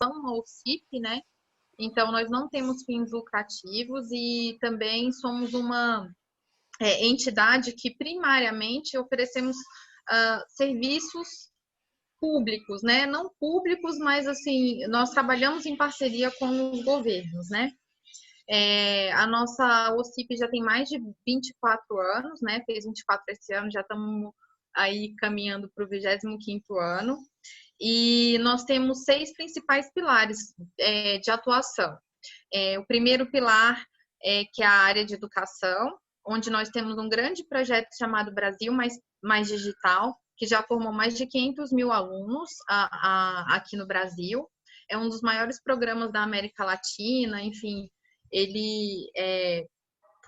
uma OCIP, né? Então, nós não temos fins lucrativos e também somos uma entidade que primariamente oferecemos serviços públicos, né? Não públicos, mas assim, nós trabalhamos em parceria com os governos, né? A nossa OCIP já tem mais de 24 anos, né? Fez 24 esse ano, já estamos aí caminhando para o 25º ano. E nós temos 6 principais pilares de atuação. O primeiro pilar que é a área de educação, onde nós temos um grande projeto chamado Brasil Mais Digital, que já formou mais de 500 mil alunos aqui no Brasil. É um dos maiores programas da América Latina, enfim, ele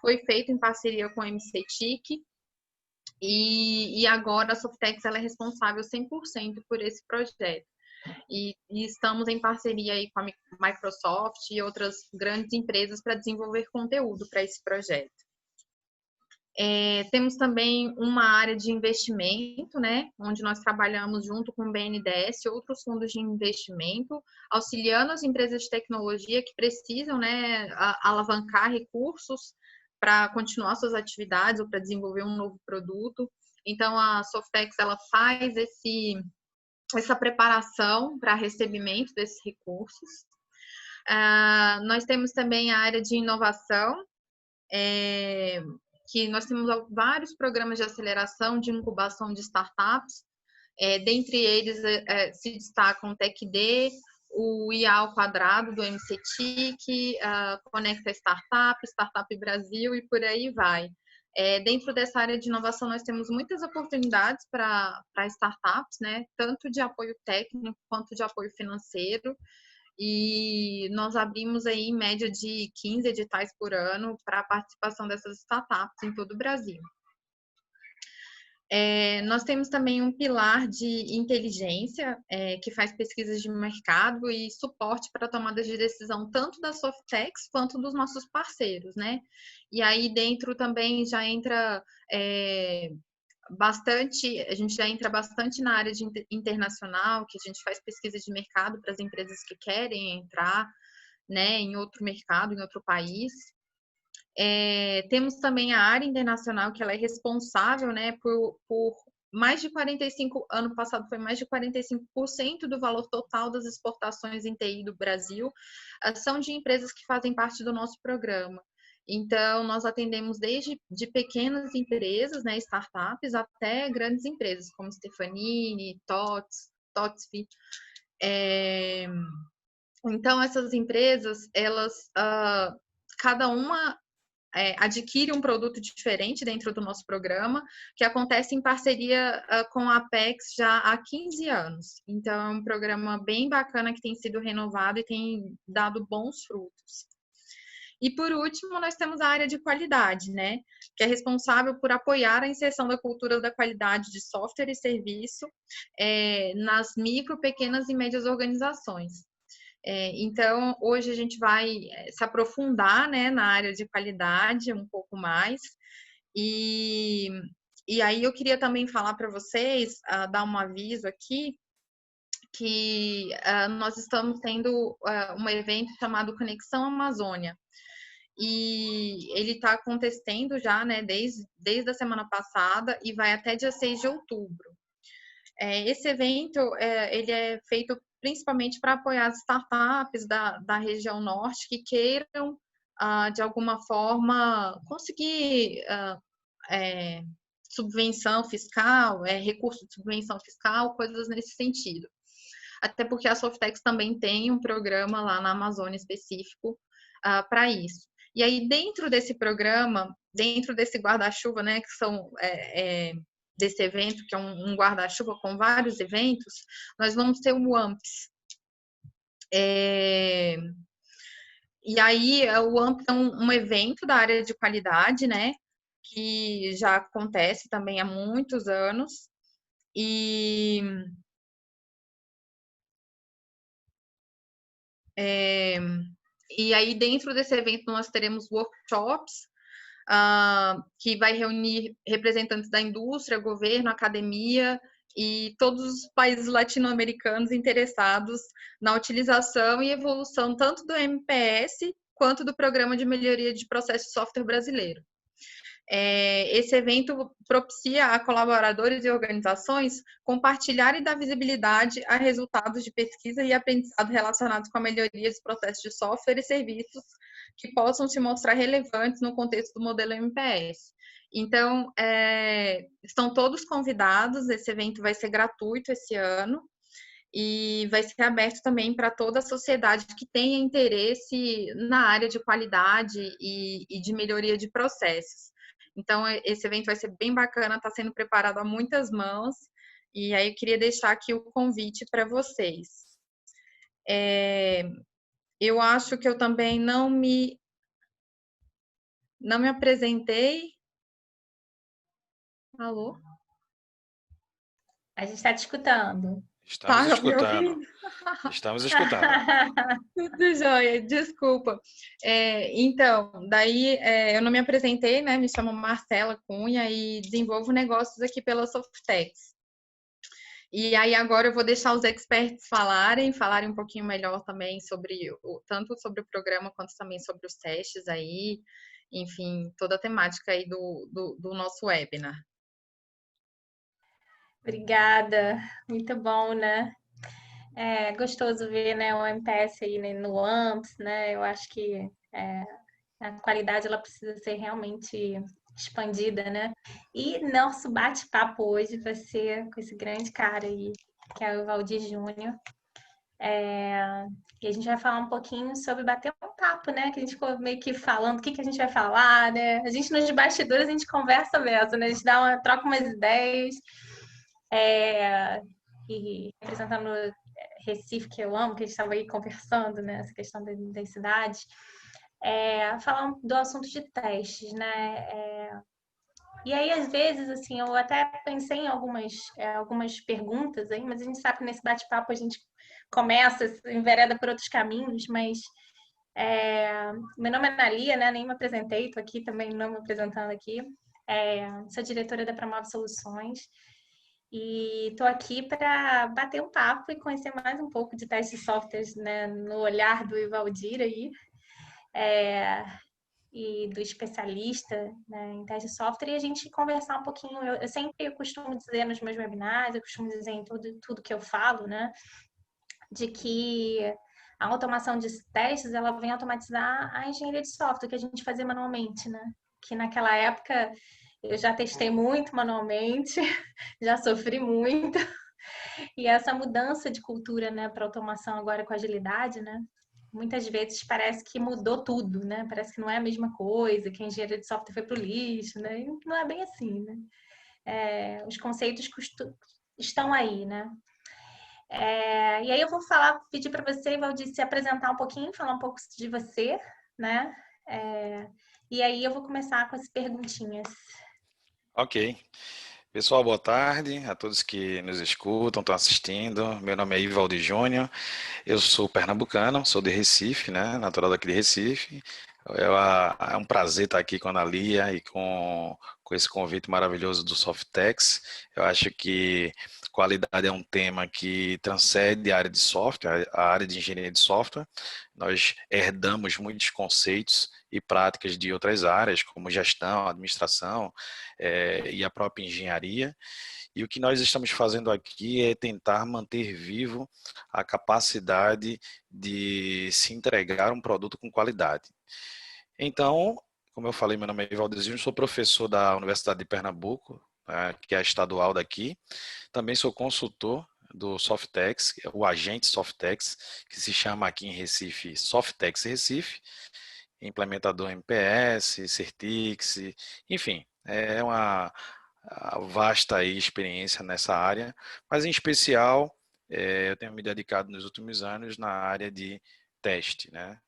foi feito em parceria com a MCTIC e agora a Softex ela é responsável 100% por esse projeto. E estamos em parceria aí com a Microsoft e outras grandes empresas para desenvolver conteúdo para esse projeto. Temos também uma área de investimento, né, onde nós trabalhamos junto com o BNDES e outros fundos de investimento, auxiliando as empresas de tecnologia que precisam, né, alavancar recursos para continuar suas atividades ou para desenvolver um novo produto. Então, a Softex ela faz essa preparação para recebimento desses recursos. Nós temos também a área de inovação, que nós temos vários programas de aceleração, de incubação de startups, dentre eles se destacam o TechD, o IA ao quadrado do MCTIC, Conecta Startup, Startup Brasil e por aí vai. Dentro dessa área de inovação, nós temos muitas oportunidades para startups, né? Tanto de apoio técnico quanto de apoio financeiro. E nós abrimos aí em média de 15 editais por ano para a participação dessas startups em todo o Brasil. Nós temos também um pilar de inteligência, que faz pesquisas de mercado e suporte para tomadas de decisão tanto da Softex quanto dos nossos parceiros, né? E aí dentro também já entra a gente já entra bastante na área de internacional, que a gente faz pesquisa de mercado para as empresas que querem entrar, né, em outro mercado, em outro país. Temos também a área internacional, que ela é responsável, né, por mais de 45%, ano passado foi mais de 45% do valor total das exportações em TI do Brasil, são de empresas que fazem parte do nosso programa. Então, nós atendemos desde de pequenas empresas, né, startups, até grandes empresas, como Stefanini, TOTSV. Então, essas empresas, elas, cada uma adquire um produto diferente dentro do nosso programa, que acontece em parceria com a Apex já há 15 anos. Então, é um programa bem bacana que tem sido renovado e tem dado bons frutos. E, por último, nós temos a área de qualidade, né, que é responsável por apoiar a inserção da cultura da qualidade de software e serviço nas micro, pequenas e médias organizações. Então, hoje a gente vai se aprofundar, né, na área de qualidade um pouco mais. E aí eu queria também falar para vocês, dar um aviso aqui, que nós estamos tendo um evento chamado Conexão Amazônia. E ele está acontecendo já, né, desde a semana passada e vai até dia 6 de outubro. Esse evento, ele é feito principalmente para apoiar as startups da região norte que queiram, de alguma forma, conseguir subvenção fiscal, recurso de subvenção fiscal, coisas nesse sentido. Até porque a Softex também tem um programa lá na Amazônia específico para isso. E aí, dentro desse programa, dentro desse guarda-chuva, né, que são desse evento, que é um guarda-chuva com vários eventos, nós vamos ter o AMPS. E aí, o AMPS é um evento da área de qualidade, né, que já acontece também há muitos anos. E aí, dentro desse evento, nós teremos workshops, que vai reunir representantes da indústria, governo, academia e todos os países latino-americanos interessados na utilização e evolução tanto do MPS quanto do Programa de Melhoria de Processo de Software Brasileiro. Esse evento propicia a colaboradores e organizações compartilhar e dar visibilidade a resultados de pesquisa e aprendizado relacionados com a melhoria dos processos de software e serviços que possam se mostrar relevantes no contexto do modelo MPS. Então, estão todos convidados, esse evento vai ser gratuito esse ano, e vai ser aberto também para toda a sociedade que tenha interesse na área de qualidade e de melhoria de processos. Então, esse evento vai ser bem bacana, está sendo preparado a muitas mãos, e aí eu queria deixar aqui o convite para vocês. Eu acho que eu também não me apresentei. Alô? A gente está te escutando. Estamos me escutando. ouvindo? Estamos escutando. Tudo jóia, desculpa. Então, daí eu não me apresentei, né? Me chamo Marcela Cunha e desenvolvo negócios aqui pela Softex. E aí agora eu vou deixar os experts falarem um pouquinho melhor também tanto sobre o programa quanto também sobre os testes aí, enfim, toda a temática aí do nosso webinar. Obrigada, muito bom, né? É gostoso ver, né, o MPS aí, né, no AMPS, né? Eu acho que a qualidade ela precisa ser realmente expandida, né? E nosso bate-papo hoje vai ser com esse grande cara aí, que é o Valdir Júnior. E a gente vai falar um pouquinho sobre bater um papo, né? Que a gente ficou meio que falando o que a gente vai falar, né? A gente nos bastidores a gente conversa mesmo, né? A gente troca umas ideias. E representando Recife, que eu amo, que a gente estava aí conversando, né? Essa questão das cidades. Falar do assunto de testes, né? E aí, às vezes, assim, eu até pensei em algumas perguntas aí, mas a gente sabe que nesse bate-papo a gente começa, envereda por outros caminhos, mas meu nome é Analia, né? Nem me apresentei, estou aqui também não me apresentando aqui. Sou diretora da Promove Soluções e estou aqui para bater um papo e conhecer mais um pouco de testes de softwares, né? No olhar do Ivaldir aí. E do especialista, né, em teste de software, e a gente conversar um pouquinho. Eu sempre costumo dizer nos meus webinars, eu costumo dizer em tudo que eu falo, né, de que a automação de testes, ela vem automatizar a engenharia de software que a gente fazia manualmente, né? Que naquela época eu já testei muito manualmente, já sofri muito. E essa mudança de cultura, né, para automação agora com agilidade, né? Muitas vezes parece que mudou tudo, né? Parece que não é a mesma coisa, que a engenharia de software foi para o lixo, né? E não é bem assim, né? Os conceitos estão aí, né? E aí eu vou pedir para você, Valdir, se apresentar um pouquinho, falar um pouco de você, né? E aí eu vou começar com as perguntinhas. Ok. Pessoal, boa tarde a todos que nos escutam, estão assistindo. Meu nome é Ivaldir Júnior, eu sou pernambucano, sou de Recife, né? Natural daqui de Recife. É um prazer estar aqui com a Analia e com esse convite maravilhoso do Softex. Eu acho que qualidade é um tema que transcende a área de software, a área de engenharia de software. Nós herdamos muitos conceitos e práticas de outras áreas, como gestão, administração e a própria engenharia. E o que nós estamos fazendo aqui é tentar manter vivo a capacidade de se entregar um produto com qualidade. Então, como eu falei, meu nome é Ivaldir Júnior, sou professor da Universidade de Pernambuco, que é a estadual daqui. Também sou consultor do Softex, o agente Softex, que se chama aqui em Recife Softex Recife, implementador MPS, Certix, enfim, é uma vasta aí experiência nessa área, mas em especial eu tenho me dedicado nos últimos anos na área de teste, né?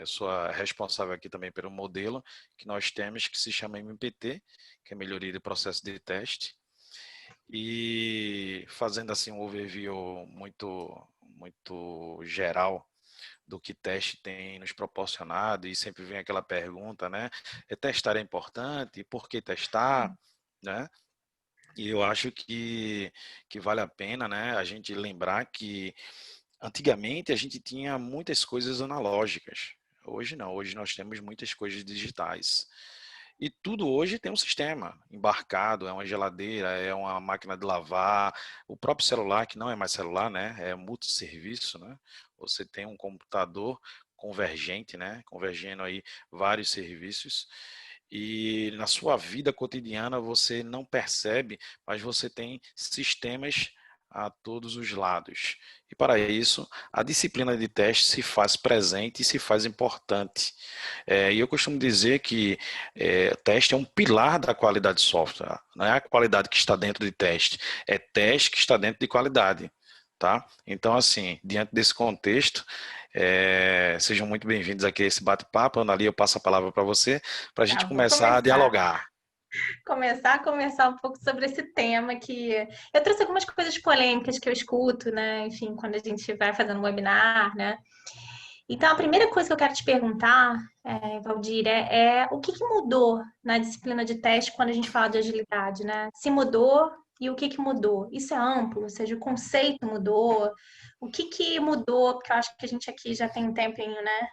Sou responsável aqui também pelo modelo que nós temos que se chama MPT, que é Melhoria do Processo de Teste, e fazendo assim um overview muito geral do que teste tem nos proporcionado, e sempre vem aquela pergunta, né? Testar é importante? Por que testar? Né? E eu acho que vale a pena, né, a gente lembrar que antigamente a gente tinha muitas coisas analógicas. Hoje não, hoje nós temos muitas coisas digitais. E tudo hoje tem um sistema embarcado, é uma geladeira, é uma máquina de lavar, o próprio celular, que não é mais celular, né? É multisserviço, né? Você tem um computador convergente, né? Convergendo aí vários serviços. E na sua vida cotidiana você não percebe, mas você tem sistemas a todos os lados. E para isso, a disciplina de teste se faz presente e se faz importante. E eu costumo dizer que teste é um pilar da qualidade de software. Não é a qualidade que está dentro de teste, é teste que está dentro de qualidade. Tá? Então, assim, diante desse contexto, sejam muito bem-vindos aqui a esse bate-papo. Ana Lia, eu passo a palavra para você, para a gente Tá, vou começar a começar. dialogar. Começar a conversar um pouco sobre esse tema que eu trouxe algumas coisas polêmicas que eu escuto, né? Enfim, quando a gente vai fazendo um webinar, né? Então, a primeira coisa que eu quero te perguntar, Valdir, é o que mudou na disciplina de teste quando a gente fala de agilidade, né? Se mudou e o que mudou? Isso é amplo, ou seja, o conceito mudou. O que mudou? Porque eu acho que a gente aqui já tem um tempinho, né?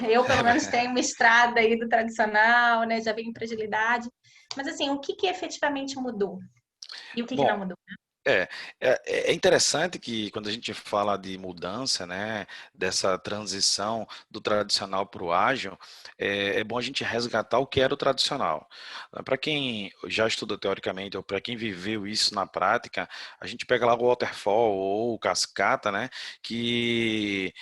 Eu, pelo menos, tenho uma estrada aí do tradicional, né? Já venho para agilidade. Mas, assim, o que efetivamente mudou? E o que não Bom, mudou? É, é interessante que quando a gente fala de mudança, né, dessa transição do tradicional para o ágil, é bom a gente resgatar o que era o tradicional. Para quem já estudou teoricamente ou para quem viveu isso na prática, a gente pega lá o waterfall ou o cascata, né, que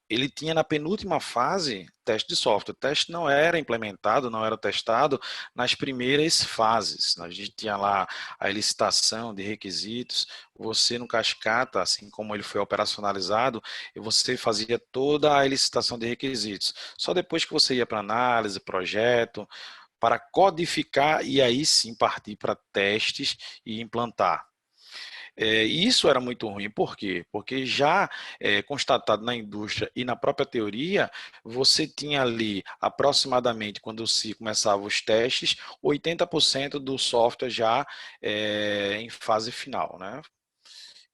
ele tinha na penúltima fase teste de software. O teste não era implementado, não era testado nas primeiras fases. A gente tinha lá a licitação de requisitos, você no Cascata, assim como ele foi operacionalizado, você fazia toda a licitação de requisitos. Só depois que você ia para análise, projeto, para codificar e aí sim partir para testes e implantar. E isso era muito ruim. Por quê? Porque já constatado na indústria e na própria teoria, você tinha ali aproximadamente, quando se começavam os testes, 80% do software já em fase final, né?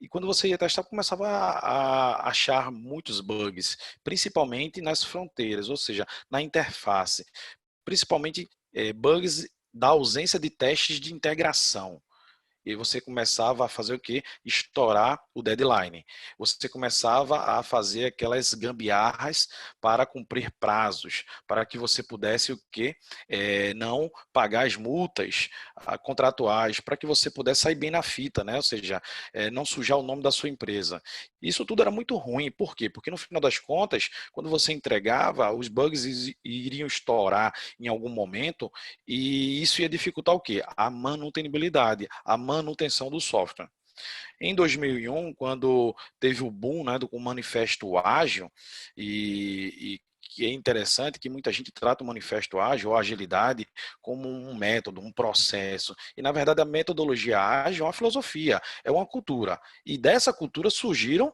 E quando você ia testar, começava a achar muitos bugs, principalmente nas fronteiras, ou seja, na interface. Principalmente bugs da ausência de testes de integração. E você começava a fazer o quê? Estourar o deadline. Você começava a fazer aquelas gambiarras para cumprir prazos, para que você pudesse o quê? Não pagar as multas contratuais, para que você pudesse sair bem na fita, né? Ou seja, não sujar o nome da sua empresa. Isso tudo era muito ruim. Por quê? Porque no final das contas, quando você entregava, os bugs iriam estourar em algum momento e isso ia dificultar o quê? A manutenibilidade, a manutenção do software. Em 2001, quando teve o boom, né, do manifesto ágil, e que é interessante que muita gente trata o manifesto ágil ou agilidade como um método, um processo. E, na verdade, a metodologia ágil é uma filosofia, é uma cultura. E dessa cultura surgiram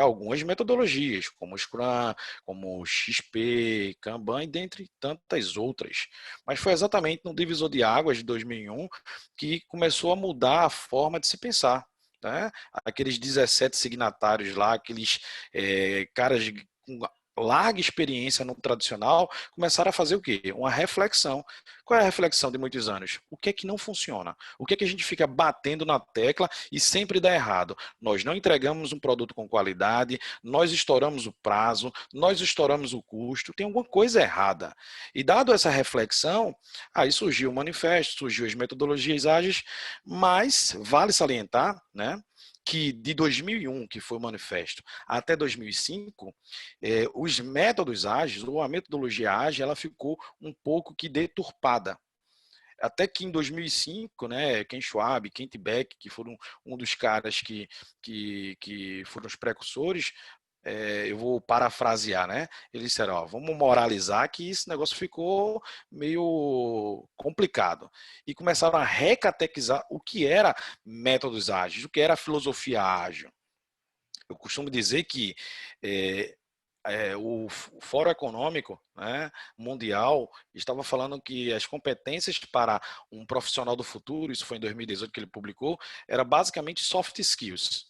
algumas metodologias, como o Scrum, como o XP, Kanban e dentre tantas outras. Mas foi exatamente no divisor de águas de 2001 que começou a mudar a forma de se pensar. Né? Aqueles 17 signatários lá, aqueles caras com larga experiência no tradicional, começaram a fazer o quê? Uma reflexão. Qual é a reflexão de muitos anos? O que é que não funciona? O que é que a gente fica batendo na tecla e sempre dá errado? Nós não entregamos um produto com qualidade, nós estouramos o prazo, nós estouramos o custo, tem alguma coisa errada. E dado essa reflexão, aí surgiu o manifesto, surgiu as metodologias ágeis, mas vale salientar, né, que de 2001, que foi o manifesto, até 2005, os métodos ágeis, ou a metodologia ágil, ela ficou um pouco que deturpada. Até que em 2005, né, Ken Schwab, Kent Beck, que foram um dos caras que foram os precursores, eu vou parafrasear, né? Eles disseram, ó, vamos moralizar que esse negócio ficou meio complicado. E começaram a recatequizar o que era métodos ágeis, o que era filosofia ágil. Eu costumo dizer que o Fórum Econômico, né, Mundial estava falando que as competências para um profissional do futuro, isso foi em 2018 que ele publicou, era basicamente soft skills.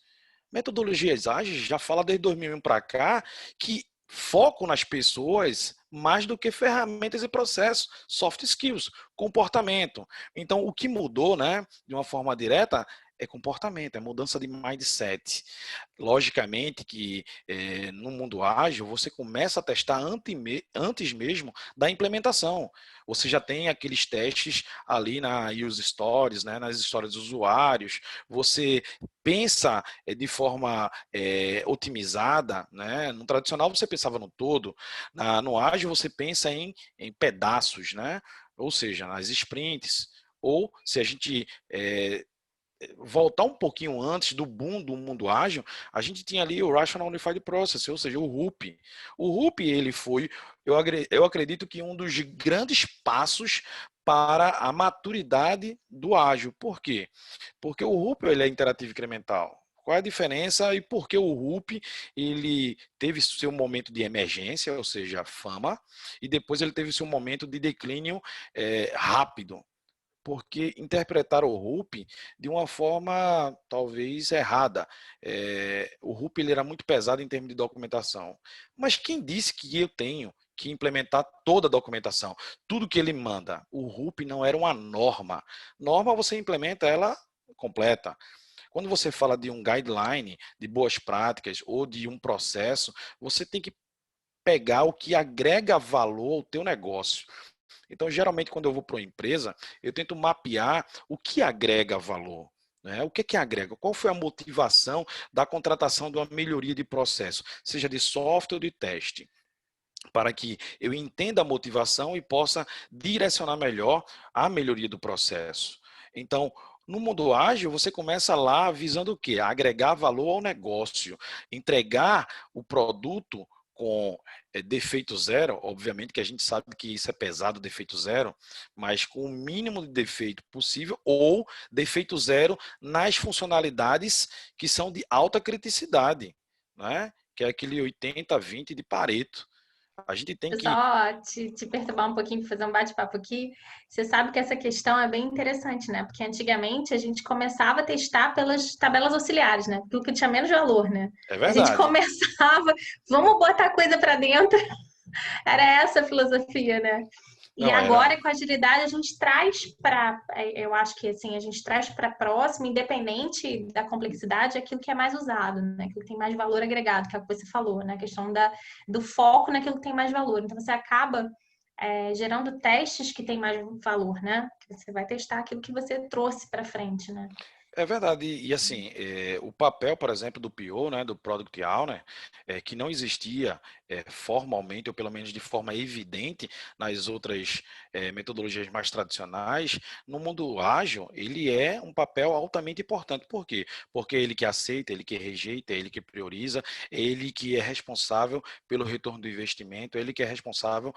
Metodologias ágeis já fala desde 2001 para cá que foco nas pessoas mais do que ferramentas e processos, soft skills, comportamento. Então, o que mudou, né, de uma forma direta, é comportamento, é mudança de mindset. Logicamente que no mundo ágil, você começa a testar antes mesmo da implementação. Você já tem aqueles testes ali na Use Stories, né, nas histórias dos usuários, você pensa de forma otimizada, né? No tradicional você pensava no todo, no ágil você pensa em pedaços, né? Ou seja, nas sprints, ou se a gente voltar um pouquinho antes do boom do mundo ágil, a gente tinha ali o Rational Unified Process, ou seja, o RUP. O RUP, ele foi, eu acredito que um dos grandes passos para a maturidade do ágil. Por quê? Porque o RUP ele é interativo incremental. Qual é a diferença e por que o RUP ele teve seu momento de emergência, ou seja, fama, e depois ele teve seu momento de declínio rápido? Porque interpretaram o RUP de uma forma talvez errada. O RUP ele era muito pesado em termos de documentação. Mas quem disse que eu tenho que implementar toda a documentação? Tudo que ele manda. O RUP não era uma norma. Norma você implementa ela completa. Quando você fala de um guideline, de boas práticas ou de um processo, você tem que pegar o que agrega valor ao teu negócio. Então, geralmente, quando eu vou para uma empresa, eu tento mapear o que agrega valor. Né? O que agrega? Qual foi a motivação da contratação de uma melhoria de processo, seja de software ou de teste, para que eu entenda a motivação e possa direcionar melhor a melhoria do processo. Então, no mundo ágil, você começa lá visando o quê? Agregar valor ao negócio, entregar o produto com defeito zero, obviamente que a gente sabe que isso é pesado, defeito zero, mas com o mínimo de defeito possível ou defeito zero nas funcionalidades que são de alta criticidade, né? Que é aquele 80-20 de Pareto. A gente tem que... Só te perturbar um pouquinho, fazer um bate-papo aqui. Você sabe que essa questão é bem interessante, né? Porque antigamente a gente começava a testar pelas tabelas auxiliares, né? Pelo que tinha menos valor, né? É A gente verdade. começava, vamos botar coisa para dentro. Era essa a filosofia, né? E Não era. agora, com agilidade, a gente traz para, eu acho que assim, a gente traz para próximo, independente da complexidade, aquilo que é mais usado, né? Aquilo que tem mais valor agregado, que é o que você falou, né? A questão do foco naquilo que tem mais valor. Então, você acaba gerando testes que têm mais valor, né? Você vai testar aquilo que você trouxe para frente, né? É verdade, e assim, o papel, por exemplo, do PO, né, do Product Owner, que não existia formalmente, ou pelo menos de forma evidente, nas outras metodologias mais tradicionais, no mundo ágil, ele é um papel altamente importante. Por quê? Porque é ele que aceita, ele que rejeita, é ele que prioriza, é ele que é responsável pelo retorno do investimento, é ele que é responsável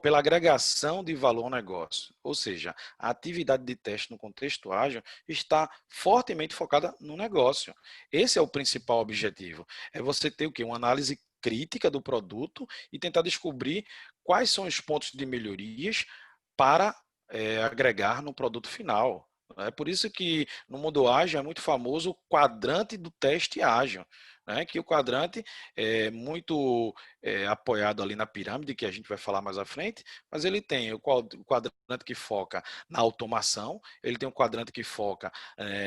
pela agregação de valor ao negócio. Ou seja, a atividade de teste no contexto ágil está fortemente focada no negócio. Esse é o principal objetivo. É você ter o quê? Uma análise crítica do produto e tentar descobrir quais são os pontos de melhorias para agregar no produto final. É por isso que no mundo ágil é muito famoso o quadrante do teste ágil, né? Que o quadrante é muito apoiado ali na pirâmide, que a gente vai falar mais à frente, mas ele tem o quadrante que foca na automação, ele tem um quadrante que foca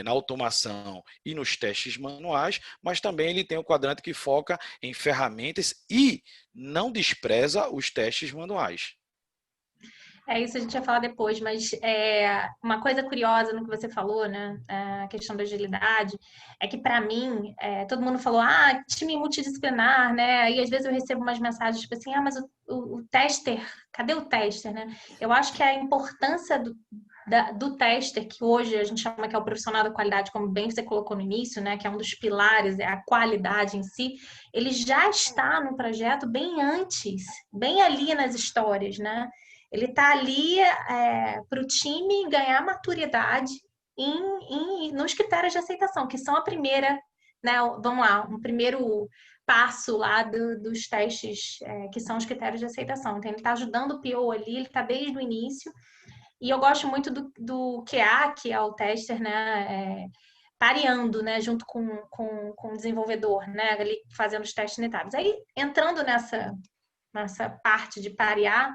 na automação e nos testes manuais, mas também ele tem um quadrante que foca em ferramentas e não despreza os testes manuais. Isso a gente vai falar depois, mas uma coisa curiosa no que você falou, né? A questão da agilidade, é que para mim, todo mundo falou, time multidisciplinar, né? Aí às vezes eu recebo umas mensagens tipo assim, mas o tester, cadê o tester, né? Eu acho que a importância do tester, que hoje a gente chama que é o profissional da qualidade, como bem você colocou no início, né? Que é um dos pilares, é a qualidade em si, ele já está no projeto bem antes, bem ali nas histórias, né? Ele está ali para o time ganhar maturidade nos critérios de aceitação, que são a primeira, né? Vamos lá, um primeiro passo lá dos testes, que são os critérios de aceitação. Então, ele está ajudando o PO ali, ele está desde o início. E eu gosto muito do QA, que é o tester, né? Pareando, né? Junto com o desenvolvedor, né? Ali fazendo os testes unitários. Aí, entrando nessa parte de parear,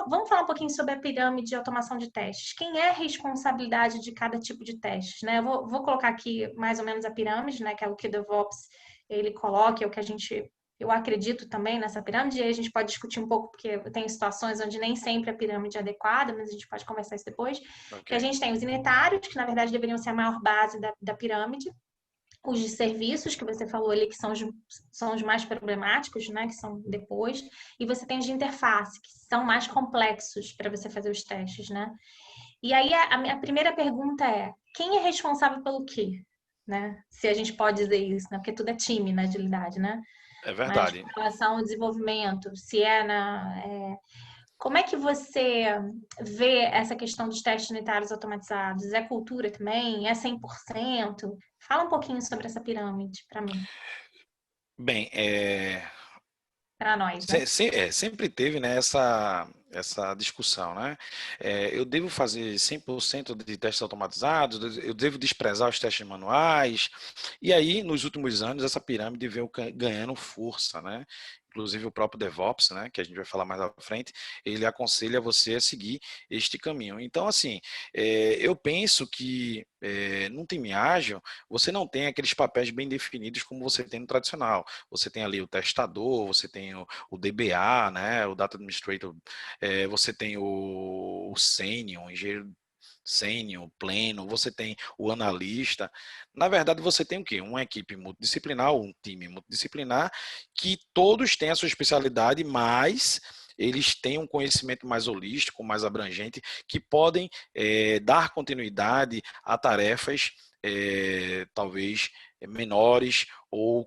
vamos falar um pouquinho sobre a pirâmide de automação de testes. Quem é a responsabilidade de cada tipo de testes, né? Vou colocar aqui mais ou menos a pirâmide, né? Que é o que o DevOps ele coloca, é o que eu acredito também nessa pirâmide, e aí a gente pode discutir um pouco, porque tem situações onde nem sempre a pirâmide é adequada, mas a gente pode conversar isso depois. Okay. Que a gente tem os unitários, que na verdade deveriam ser a maior base da pirâmide, os de serviços, que você falou ali, que são os mais problemáticos, né, que são depois, e você tem os de interface, que são mais complexos para você fazer os testes, né? E aí a minha primeira pergunta é, quem é responsável pelo quê? Né? Se a gente pode dizer isso, né? Porque tudo é time na agilidade, né? É verdade. Mas com relação ao desenvolvimento, se como é que você vê essa questão dos testes unitários automatizados? É cultura também? É 100%? Fala um pouquinho sobre essa pirâmide para mim. Bem, para nós, né? Sempre teve, né, essa discussão, né? Eu devo fazer 100% de testes automatizados, eu devo desprezar os testes manuais, e aí, nos últimos anos, essa pirâmide veio ganhando força, né? Inclusive o próprio DevOps, né, que a gente vai falar mais à frente, ele aconselha você a seguir este caminho. Então, assim, eu penso que num time ágil, você não tem aqueles papéis bem definidos como você tem no tradicional. Você tem ali o testador, você tem o DBA, né, o Data Administrator, você tem o Senior, o engenheiro sênior, pleno, você tem o analista. Na verdade, você tem o quê? Uma equipe multidisciplinar, um time multidisciplinar, que todos têm a sua especialidade, mas eles têm um conhecimento mais holístico, mais abrangente, que podem dar continuidade a tarefas talvez menores ou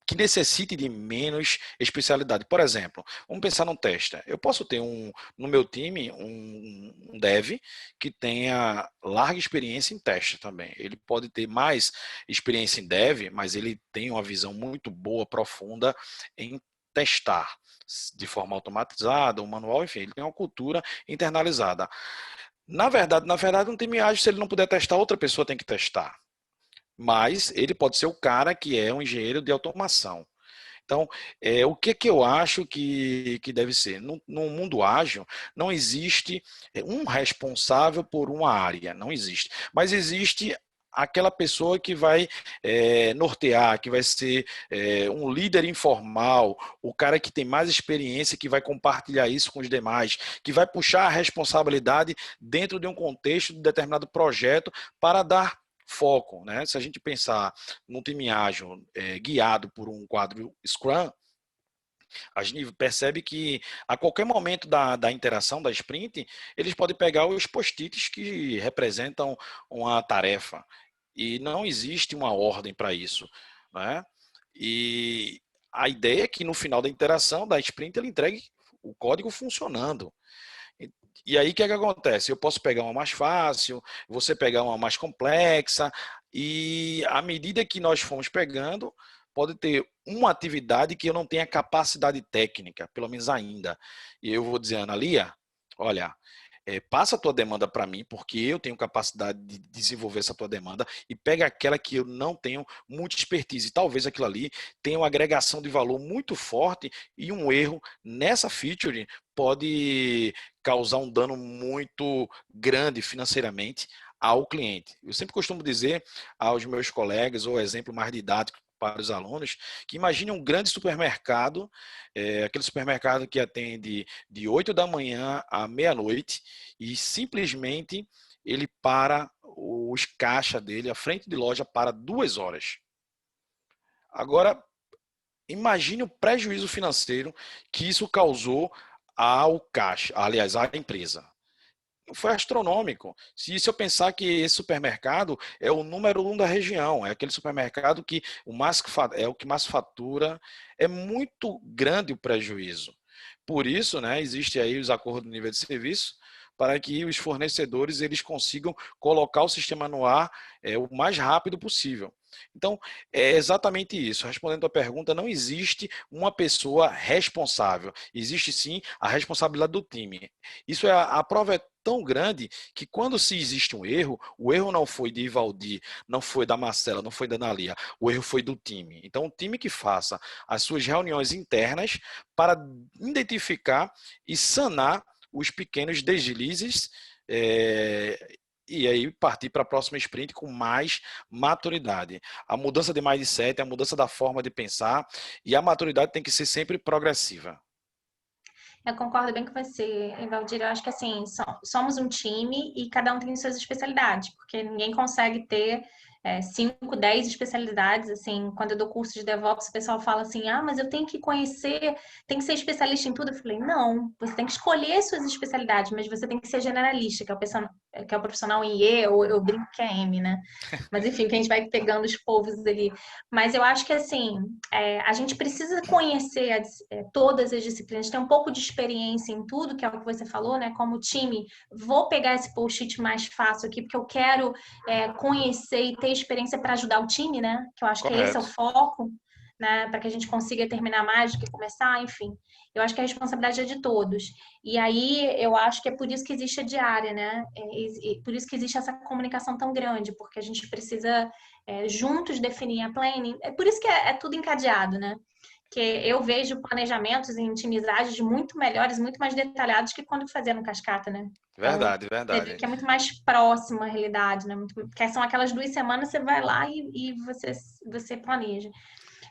que necessite de menos especialidade. Por exemplo, vamos pensar num tester. Eu posso ter no meu time um dev que tenha larga experiência em teste também. Ele pode ter mais experiência em dev, mas ele tem uma visão muito boa, profunda em testar de forma automatizada, ou manual, enfim, ele tem uma cultura internalizada. Na verdade, um time ágil, se ele não puder testar, outra pessoa tem que testar. Mas ele pode ser o cara que é um engenheiro de automação. Então, o que eu acho que deve ser? No mundo ágil, não existe um responsável por uma área, não existe. Mas existe aquela pessoa que vai nortear, que vai ser um líder informal, o cara que tem mais experiência, que vai compartilhar isso com os demais, que vai puxar a responsabilidade dentro de um contexto de determinado projeto para dar foco, né? Se a gente pensar num time ágil guiado por um quadro Scrum, a gente percebe que a qualquer momento da interação, da sprint, eles podem pegar os post-its que representam uma tarefa e não existe uma ordem para isso, né? E a ideia é que no final da interação, da sprint, ele entregue o código funcionando. E aí o que é que acontece? Eu posso pegar uma mais fácil, você pegar uma mais complexa, e à medida que nós fomos pegando, pode ter uma atividade que eu não tenha capacidade técnica, pelo menos ainda. E eu vou dizer, Analia, olha, passa a tua demanda para mim, porque eu tenho capacidade de desenvolver essa tua demanda, e pega aquela que eu não tenho muita expertise. Talvez aquilo ali tenha uma agregação de valor muito forte, e um erro nessa feature pode causar um dano muito grande financeiramente ao cliente. Eu sempre costumo dizer aos meus colegas, ou exemplo mais didático para os alunos, que imagine um grande supermercado, aquele supermercado que atende de 8 da manhã à meia-noite, e simplesmente ele para os caixas dele, a frente de loja, para 2 horas. Agora, imagine o prejuízo financeiro que isso causou ao caixa, aliás, à empresa. Foi astronômico. Se eu pensar que esse supermercado é o número 1 da região, é aquele supermercado que é o que mais fatura, é muito grande o prejuízo. Por isso, né, existe aí os acordos de nível de serviço para que os fornecedores eles consigam colocar o sistema no ar o mais rápido possível. Então, é exatamente isso. Respondendo a pergunta, não existe uma pessoa responsável. Existe sim a responsabilidade do time. Isso a prova é tão grande que quando se existe um erro, o erro não foi de Ivaldi, não foi da Marcela, não foi da Analia, o erro foi do time. Então, o time que faça as suas reuniões internas para identificar e sanar os pequenos deslizes, e aí partir para a próxima sprint com mais maturidade. A mudança de mindset, a mudança da forma de pensar, e a maturidade tem que ser sempre progressiva. Eu concordo bem com você, Valdir. Eu acho que assim, somos um time e cada um tem suas especialidades, porque ninguém consegue ter 5, 10 especialidades. Assim, quando eu dou curso de DevOps, o pessoal fala assim: ah, mas eu tenho que conhecer, tem que ser especialista em tudo. Eu falei: não, você tem que escolher suas especialidades, mas você tem que ser generalista, que é o profissional em E, ou eu brinco que é M, né? Mas enfim, que a gente vai pegando os povos ali. Mas eu acho que assim, a gente precisa conhecer todas as disciplinas, ter um pouco de experiência em tudo, que é o que você falou, né? Como time, vou pegar esse post-it mais fácil aqui, porque eu quero conhecer e ter experiência para ajudar o time, né? Que eu acho que esse é o Correto. foco, né? Para que a gente consiga terminar mais do que começar, enfim. Eu acho que a responsabilidade é de todos. E aí eu acho que é por isso que existe a diária, né? E por isso que existe essa comunicação tão grande, porque a gente precisa juntos definir a planning. É por isso que é tudo encadeado, né? Que eu vejo planejamentos e intimizagens muito melhores, muito mais detalhados que quando fazia no Cascata, né? Então, Verdade, você vê verdade. que é muito mais próximo à realidade, né? Que são aquelas 2 semanas, você vai lá e você planeja.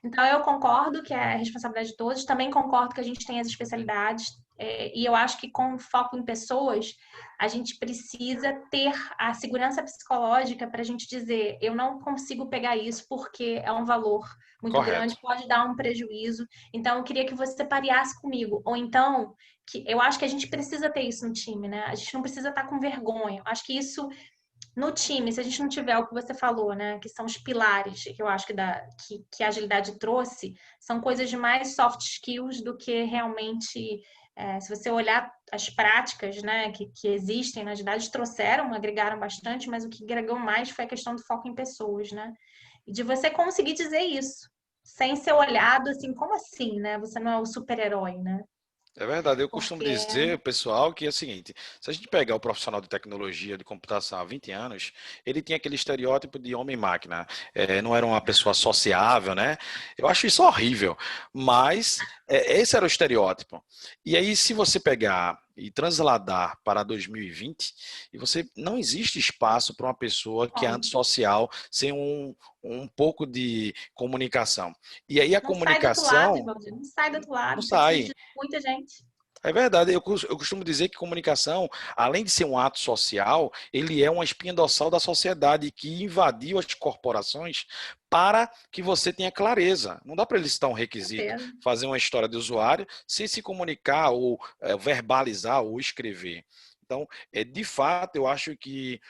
Então, eu concordo que é a responsabilidade de todos, também concordo que a gente tem as especialidades, e eu acho que com foco em pessoas, a gente precisa ter a segurança psicológica para a gente dizer: eu não consigo pegar isso porque é um valor muito Correto. grande, pode dar um prejuízo, então eu queria que você pareasse comigo. Ou então, que eu acho que a gente precisa ter isso no time, né? A gente não precisa estar com vergonha. Eu acho que isso no time, se a gente não tiver o que você falou, né, que são os pilares que eu acho que a agilidade trouxe, são coisas de mais soft skills do que realmente, se você olhar as práticas, né, que existem na agilidade, trouxeram, agregaram bastante, mas o que agregou mais foi a questão do foco em pessoas, né, e de você conseguir dizer isso, sem ser olhado assim, como assim, né, você não é o super-herói, né, É verdade, eu costumo porque dizer, pessoal, que é o seguinte, se a gente pegar o profissional de tecnologia, de computação há 20 anos, ele tinha aquele estereótipo de homem-máquina, não era uma pessoa sociável, né? Eu acho isso horrível, mas esse era o estereótipo. E aí, se você pegar e transladar para 2020, e você não existe espaço para uma pessoa que é bom, antissocial, sem um pouco de comunicação. E aí a não sai do outro lado, comunicação Valdir, não sai do outro não lado, precisa sai. de muita gente. É verdade, eu costumo dizer que comunicação, além de ser um ato social, ele é uma espinha dorsal da sociedade que invadiu as corporações para que você tenha clareza. Não dá para eles citar um requisito, Certeza. fazer uma história de usuário, sem se comunicar ou verbalizar ou escrever. Então, de fato, eu acho que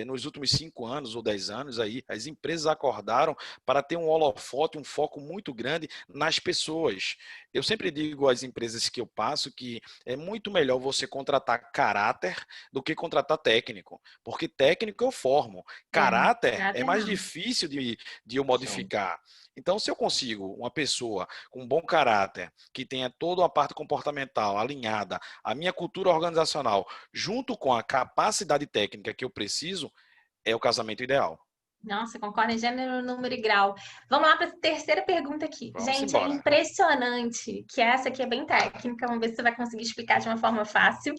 nos últimos 5 anos ou 10 anos aí, as empresas acordaram para ter um holofote, um foco muito grande nas pessoas. Eu sempre digo às empresas que eu passo que é muito melhor você contratar caráter do que contratar técnico, porque técnico eu formo, caráter é Caráter mais não. difícil de eu Show. modificar. Então, se eu consigo uma pessoa com bom caráter, que tenha toda a parte comportamental alinhada, a minha cultura organizacional, junto com a capacidade técnica que eu preciso, é o casamento ideal. Nossa, concordo em gênero, número e grau. Vamos lá para a terceira pergunta aqui. Vamos Gente, é embora. impressionante que essa aqui é bem técnica. Vamos ver se você vai conseguir explicar de uma forma fácil.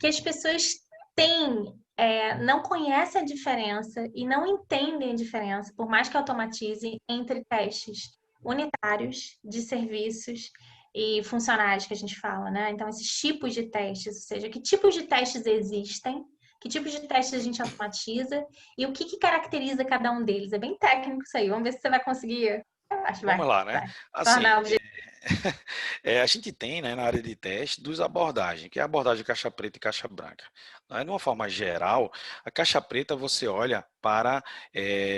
Que as pessoas não conhecem a diferença e não entendem a diferença, por mais que automatizem, entre testes unitários de serviços e funcionais que a gente fala, né? Então, esses tipos de testes, ou seja, que tipos de testes existem, que tipos de testes a gente automatiza e o que caracteriza cada um deles. É bem técnico isso aí. Vamos ver se você vai conseguir. Acho que Vamos lá, né? vai. Assim, Tornar o a gente tem, né, na área de teste duas abordagens, que é a abordagem caixa preta e caixa branca. né? De uma forma geral, a caixa preta você olha para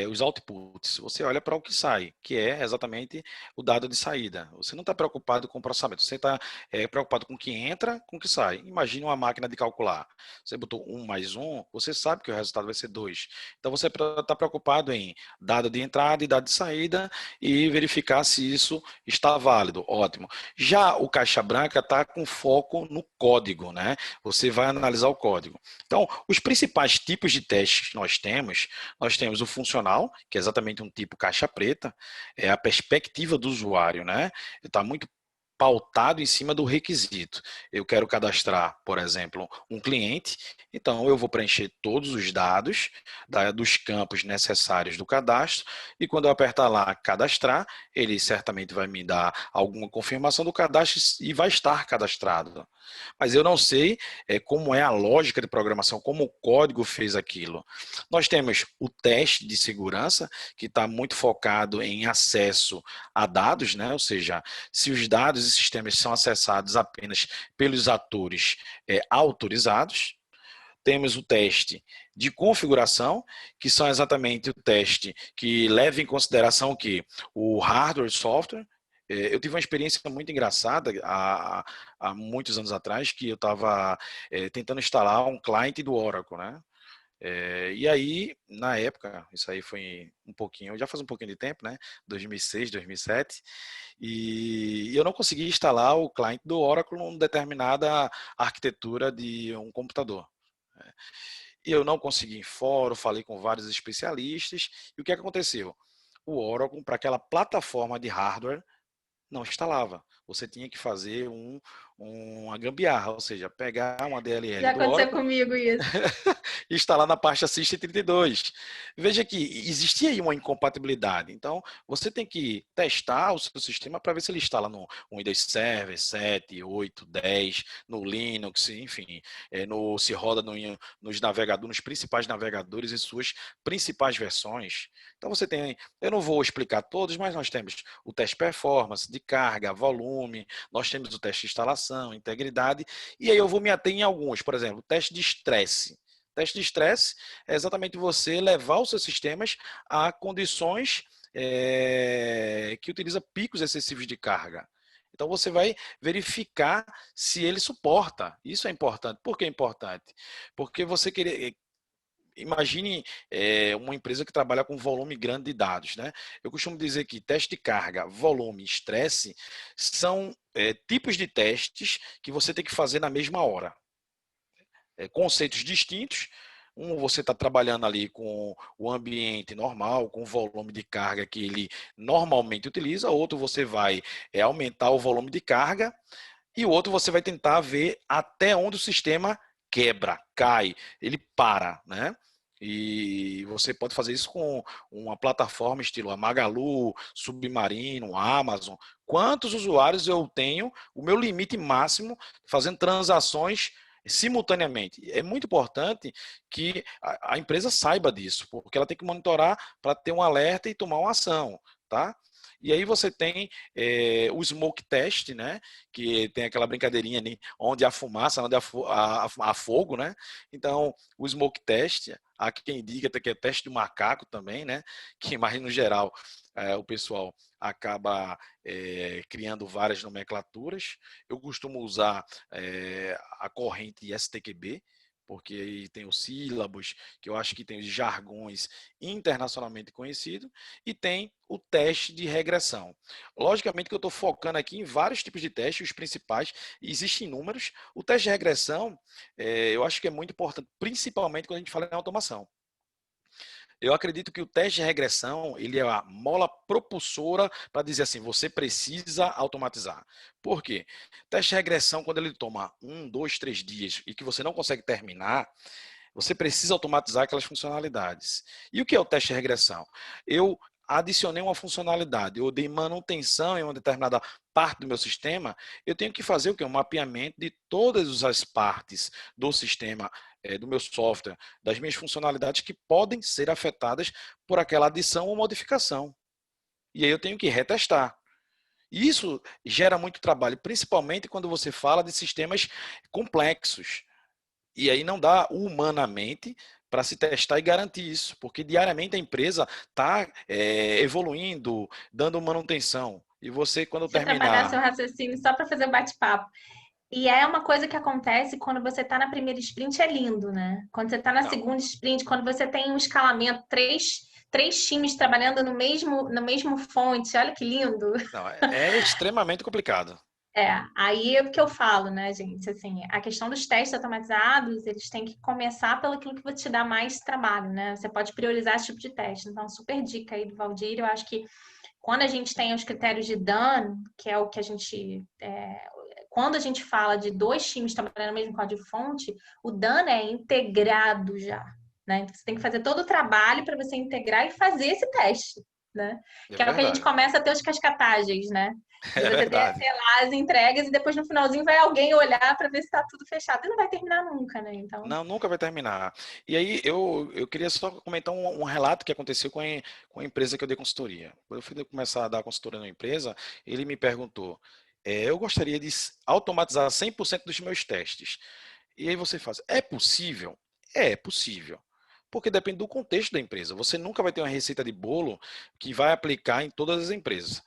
os outputs, você olha para o que sai, que é exatamente o dado de saída. Você não está preocupado com o processamento, você está preocupado com o que entra, com o que sai. Imagine uma máquina de calcular. Você botou 1 mais 1, você sabe que o resultado vai ser 2. Então você está preocupado em dado de entrada e dado de saída e verificar se isso está válido. Ótimo. Já o caixa branca está com foco no código, né? Você vai analisar o código. Então, os principais tipos de testes que nós temos o funcional, que é exatamente um tipo caixa preta, é a perspectiva do usuário, né? Está muito pautado em cima do requisito. Eu quero cadastrar, por exemplo, um cliente, então eu vou preencher todos os dados dos campos necessários do cadastro, e quando eu apertar lá cadastrar, ele certamente vai me dar alguma confirmação do cadastro e vai estar cadastrado. Mas eu não sei como é a lógica de programação, como o código fez aquilo. Nós temos o teste de segurança, que está muito focado em acesso a dados, né? Ou seja, se os dados e sistemas são acessados apenas pelos atores autorizados. Temos o teste de configuração, que são exatamente o teste que leva em consideração o hardware e o software. Eu tive uma experiência muito engraçada há muitos anos atrás, que eu estava tentando instalar um cliente do Oracle, né? E aí, na época, isso aí foi um pouquinho, já faz um pouquinho de tempo, né? 2006, 2007, e eu não consegui instalar o cliente do Oracle numa determinada arquitetura de um computador. E eu não consegui em fórum, falei com vários especialistas, e o que aconteceu? O Oracle, para aquela plataforma de hardware, não instalava. Você tinha que fazer uma gambiarra, ou seja, pegar uma DLL Já do aconteceu Oracle comigo isso. e instalar na pasta System32. Veja que existia aí uma incompatibilidade. Então, você tem que testar o seu sistema para ver se ele instala no Windows Server 7, 8, 10, no Linux, enfim, se roda nos navegadores, nos principais navegadores e suas principais versões. Então, você tem, eu não vou explicar todos, mas nós temos o teste performance, de carga, volume, nós temos o teste de instalação, integridade, e aí eu vou me ater em alguns, por exemplo, o teste de estresse. Teste de estresse é exatamente você levar os seus sistemas a condições que utiliza picos excessivos de carga. Então você vai verificar se ele suporta. Isso é importante. Por que é importante? Porque você querer. Imagine uma empresa que trabalha com volume grande de dados, né? Eu costumo dizer que teste de carga, volume, estresse são tipos de testes que você tem que fazer na mesma hora. Conceitos distintos. Você está trabalhando ali com o ambiente normal, com o volume de carga que ele normalmente utiliza, outro você vai aumentar o volume de carga, e o outro você vai tentar ver até onde o sistema quebra, cai, ele para, né? E você pode fazer isso com uma plataforma estilo a Magalu, Submarino, Amazon. Quantos usuários eu tenho, o meu limite máximo, fazendo transações simultaneamente? É muito importante que a empresa saiba disso, porque ela tem que monitorar para ter um alerta e tomar uma ação, tá? E aí você tem o smoke test, né? Que tem aquela brincadeirinha ali, onde há fumaça, onde há fogo, né? Então, o smoke test, há quem diga que é teste do macaco também, né? Que, mas no geral, o pessoal acaba criando várias nomenclaturas. Eu costumo usar a corrente STQB, porque aí tem os sílabos, que eu acho que tem os jargões internacionalmente conhecidos, e tem o teste de regressão. Logicamente que eu estou focando aqui em vários tipos de testes, os principais, existem inúmeros. O teste de regressão, eu acho que é muito importante, principalmente quando a gente fala em automação. Eu acredito que o teste de regressão, ele é a mola propulsora para dizer assim, você precisa automatizar. Por quê? O teste de regressão, quando ele toma 1, 2, 3 dias e que você não consegue terminar, você precisa automatizar aquelas funcionalidades. E o que é o teste de regressão? Eu adicionei uma funcionalidade, eu dei manutenção em uma determinada parte do meu sistema, eu tenho que fazer o quê? Um mapeamento de todas as partes do sistema, do meu software, das minhas funcionalidades que podem ser afetadas por aquela adição ou modificação. E aí eu tenho que retestar. E isso gera muito trabalho, principalmente quando você fala de sistemas complexos. E aí não dá humanamente para se testar e garantir isso, porque diariamente a empresa está evoluindo, dando manutenção. E você, quando Deixa eu trabalhar terminar... seu raciocínio só para fazer bate-papo. E é uma coisa que acontece quando você está na primeira sprint, é lindo, né? Quando você está na Não, segunda sprint, quando você tem um escalamento, três times trabalhando no mesmo fonte, olha que lindo. não, é extremamente complicado. Aí é o que eu falo, né, gente? Assim, a questão dos testes automatizados, eles têm que começar pelo aquilo que vai te dar mais trabalho, né? Você pode priorizar esse tipo de teste. Então, super dica aí do Valdir. Eu acho que quando a gente tem os critérios de dano, que é o que a gente. Quando a gente fala de dois times trabalhando no mesmo código-fonte, o dano é integrado já. Né? Então, você tem que fazer todo o trabalho para você integrar e fazer esse teste. Né? É Que é o que a gente verdade. começa a ter os cascatagens, né? De É você ter, verdade. sei lá, as entregas e depois no finalzinho vai alguém olhar para ver se está tudo fechado. E não vai terminar nunca, né? Então, Não, nunca vai terminar. E aí eu queria só comentar um relato que aconteceu com a empresa que eu dei consultoria. Quando eu fui começar a dar consultoria na empresa, ele me perguntou, eu gostaria de automatizar 100% dos meus testes. E aí você faz, é possível? É possível. Porque depende do contexto da empresa. Você nunca vai ter uma receita de bolo que vai aplicar em todas as empresas.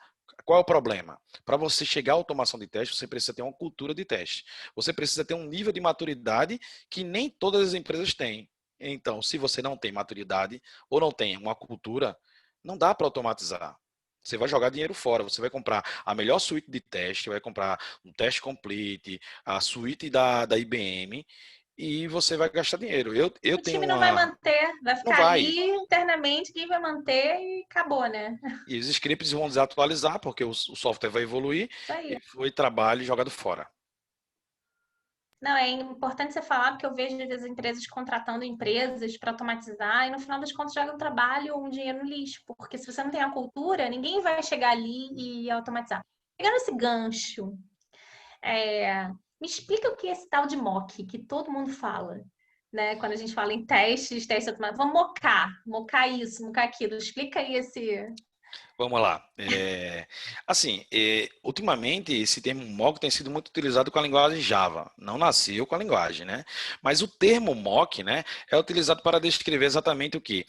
Qual é o problema? Para você chegar à automação de teste, você precisa ter uma cultura de teste. Você precisa ter um nível de maturidade que nem todas as empresas têm. Então, se você não tem maturidade ou não tem uma cultura, não dá para automatizar. Você vai jogar dinheiro fora. Você vai comprar a melhor suíte de teste, vai comprar um teste complete, a suíte da IBM e você vai gastar dinheiro. Eu o tenho time não vai uma. manter, vai Não ficar vai. ali internamente, quem vai manter e acabou, né? E os scripts vão desatualizar, porque o software vai evoluir Isso aí. e foi trabalho jogado fora. Não, é importante você falar, porque eu vejo às vezes empresas contratando empresas para automatizar e no final das contas jogam trabalho ou um dinheiro no lixo, porque se você não tem a cultura, ninguém vai chegar ali e automatizar. Pegando esse gancho, me explica o que é esse tal de mock, que todo mundo fala, né? Quando a gente fala em testes automatizados, vamos mocar isso, mocar aquilo. Explica aí esse. Vamos lá. Assim, ultimamente esse termo mock tem sido muito utilizado com a linguagem Java. Não nasceu com a linguagem, né? Mas o termo mock, né, é utilizado para descrever exatamente o que?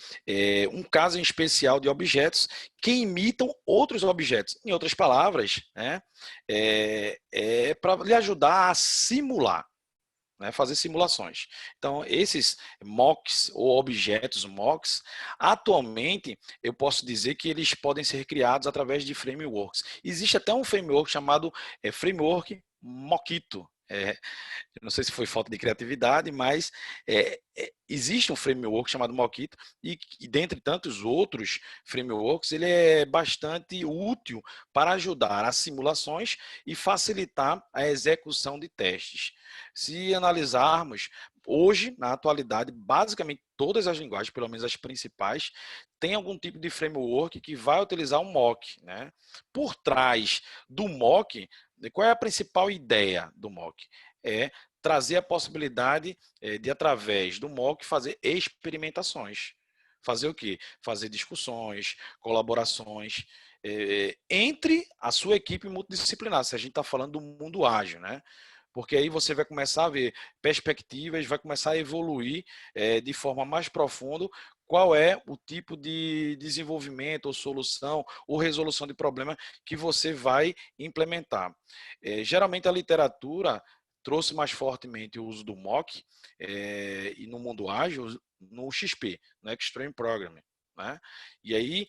Um caso em especial de objetos que imitam outros objetos. Em outras palavras, né, é para lhe ajudar a simular. Né, fazer simulações. Então, esses mocks ou objetos mocks, atualmente eu posso dizer que eles podem ser criados através de frameworks. Existe até um framework chamado Framework Mockito. Não sei se foi falta de criatividade, mas existe um framework chamado Mockito e dentre tantos outros frameworks, ele é bastante útil para ajudar as simulações e facilitar a execução de testes. Se analisarmos, hoje, na atualidade, basicamente todas as linguagens, pelo menos as principais, têm algum tipo de framework que vai utilizar um mock. Né? Por trás do mock, qual é a principal ideia do mock? É trazer a possibilidade de, através do mock, fazer experimentações. Fazer o quê? Fazer discussões, colaborações entre a sua equipe multidisciplinar, se a gente está falando do mundo ágil, né? Porque aí você vai começar a ver perspectivas, vai começar a evoluir de forma mais profunda qual é o tipo de desenvolvimento ou solução ou resolução de problema que você vai implementar. Geralmente a literatura trouxe mais fortemente o uso do mock e no mundo ágil no XP, no Extreme Programming. Né? E aí,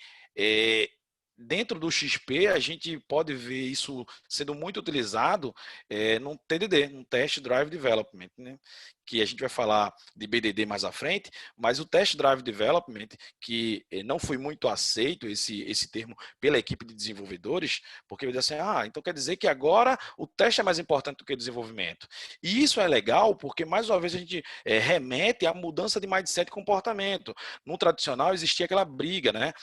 dentro do XP, a gente pode ver isso sendo muito utilizado no TDD, no Test Drive Development, né? Que a gente vai falar de BDD mais à frente, mas o Test Drive Development, que não foi muito aceito esse termo pela equipe de desenvolvedores, porque ele diz assim, então quer dizer que agora o teste é mais importante do que o desenvolvimento. E isso é legal porque, mais uma vez, a gente remete à mudança de mindset e comportamento. No tradicional, existia aquela briga, né?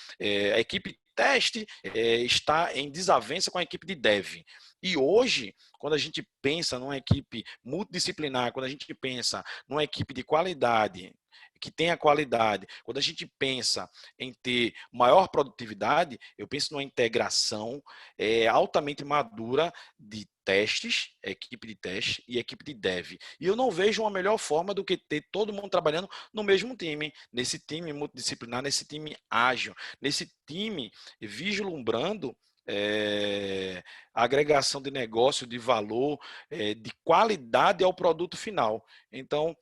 A equipe teste está em desavença com a equipe de dev. E hoje, quando a gente pensa numa equipe multidisciplinar, quando a gente pensa numa equipe de qualidade, que tenha qualidade. Quando a gente pensa em ter maior produtividade, eu penso numa integração altamente madura de testes, equipe de teste e equipe de dev. E eu não vejo uma melhor forma do que ter todo mundo trabalhando no mesmo time, nesse time multidisciplinar, nesse time ágil, nesse time vislumbrando a agregação de negócio, de valor, de qualidade ao produto final. Então,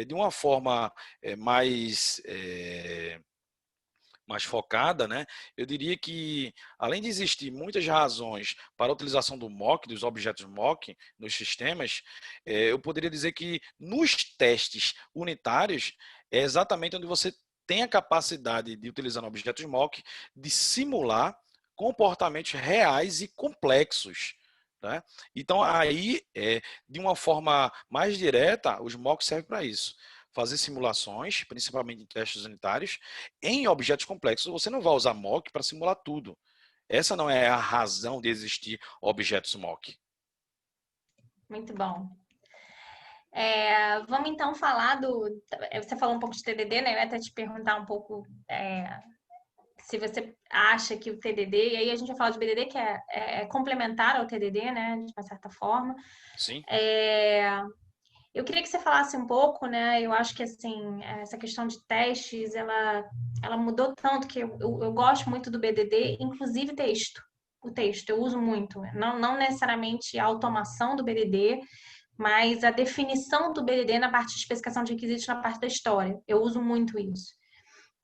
de uma forma mais focada, né? Eu diria que, além de existir muitas razões para a utilização do mock, dos objetos mock nos sistemas, eu poderia dizer que nos testes unitários é exatamente onde você tem a capacidade de, utilizando objetos mock, de simular comportamentos reais e complexos. Né? Então, aí, de uma forma mais direta, os mocks servem para isso. Fazer simulações, principalmente em testes unitários, em objetos complexos. Você não vai usar mock para simular tudo. Essa não é a razão de existir objetos mock. Muito bom. Vamos então falar do... Você falou um pouco de TDD, né? Eu ia até te perguntar um pouco se você acha que o TDD... E aí a gente vai falar de BDD, que é complementar ao TDD, né? De uma certa forma. Sim. Eu queria que você falasse um pouco, né? Eu acho que assim, essa questão de testes, ela mudou tanto que eu gosto muito do BDD, inclusive texto. O texto, eu uso muito. Não necessariamente a automação do BDD, mas a definição do BDD na parte de especificação de requisitos na parte da história. Eu uso muito isso.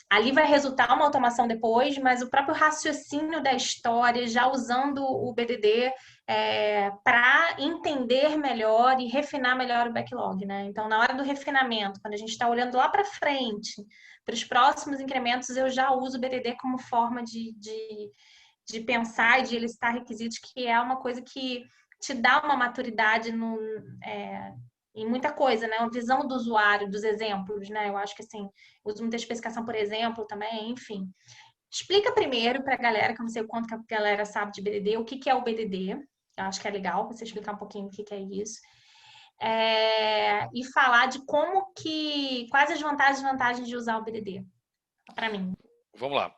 Ali vai resultar uma automação depois, mas o próprio raciocínio da história, já usando o BDD para entender melhor e refinar melhor o backlog, né? Então, na hora do refinamento, quando a gente está olhando lá para frente, para os próximos incrementos, eu já uso o BDD como forma de pensar e de listar requisitos, que é uma coisa que te dá uma maturidade em muita coisa, né? Uma visão do usuário, dos exemplos, né? Eu acho que assim, uso muita especificação por exemplo também, enfim. Explica primeiro para a galera, que eu não sei o quanto que a galera sabe de BDD, o que que é o BDD. Eu acho que é legal você explicar um pouquinho o que que é isso. E falar de quais as vantagens e desvantagens de usar o BDD, para mim. Vamos lá.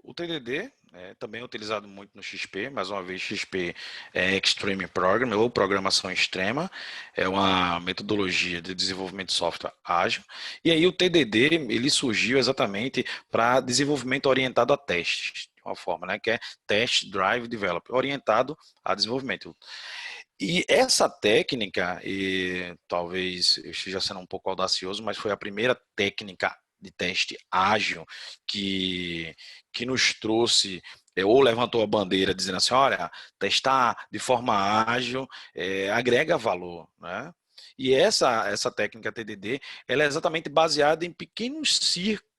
O TDD também é utilizado muito no XP. Mais uma vez, XP é Extreme Programming, ou Programação Extrema. É uma metodologia de desenvolvimento de software ágil. E aí o TDD ele surgiu exatamente para desenvolvimento orientado a testes, de uma forma, né, que é Test Drive Develop, orientado a desenvolvimento. E essa técnica, e talvez eu esteja sendo um pouco audacioso, mas foi a primeira técnica de teste ágil que nos trouxe ou levantou a bandeira dizendo assim, olha, testar de forma ágil agrega valor, né? E essa técnica TDD, ela é exatamente baseada em pequenos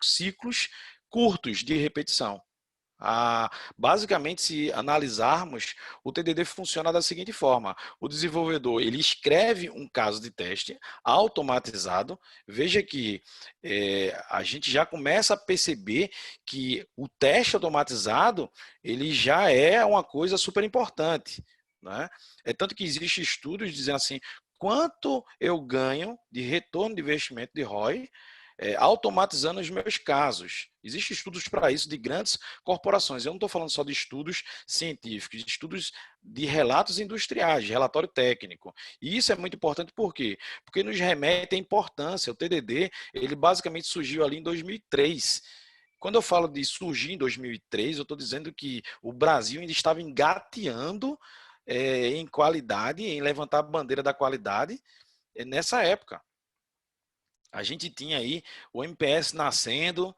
ciclos curtos de repetição. Basicamente, se analisarmos, o TDD funciona da seguinte forma: o desenvolvedor ele escreve um caso de teste automatizado. Veja que a gente já começa a perceber que o teste automatizado ele já é uma coisa super importante, né? É tanto que existem estudos dizendo assim, quanto eu ganho de retorno de investimento de ROI automatizando os meus casos. Existem estudos para isso de grandes corporações. Eu não estou falando só de estudos científicos, de estudos de relatos industriais, de relatório técnico. E isso é muito importante por quê? Porque nos remete à importância. O TDD, ele basicamente surgiu ali em 2003. Quando eu falo de surgir em 2003, eu estou dizendo que o Brasil ainda estava engateando em qualidade, em levantar a bandeira da qualidade nessa época. A gente tinha aí o MPS nascendo,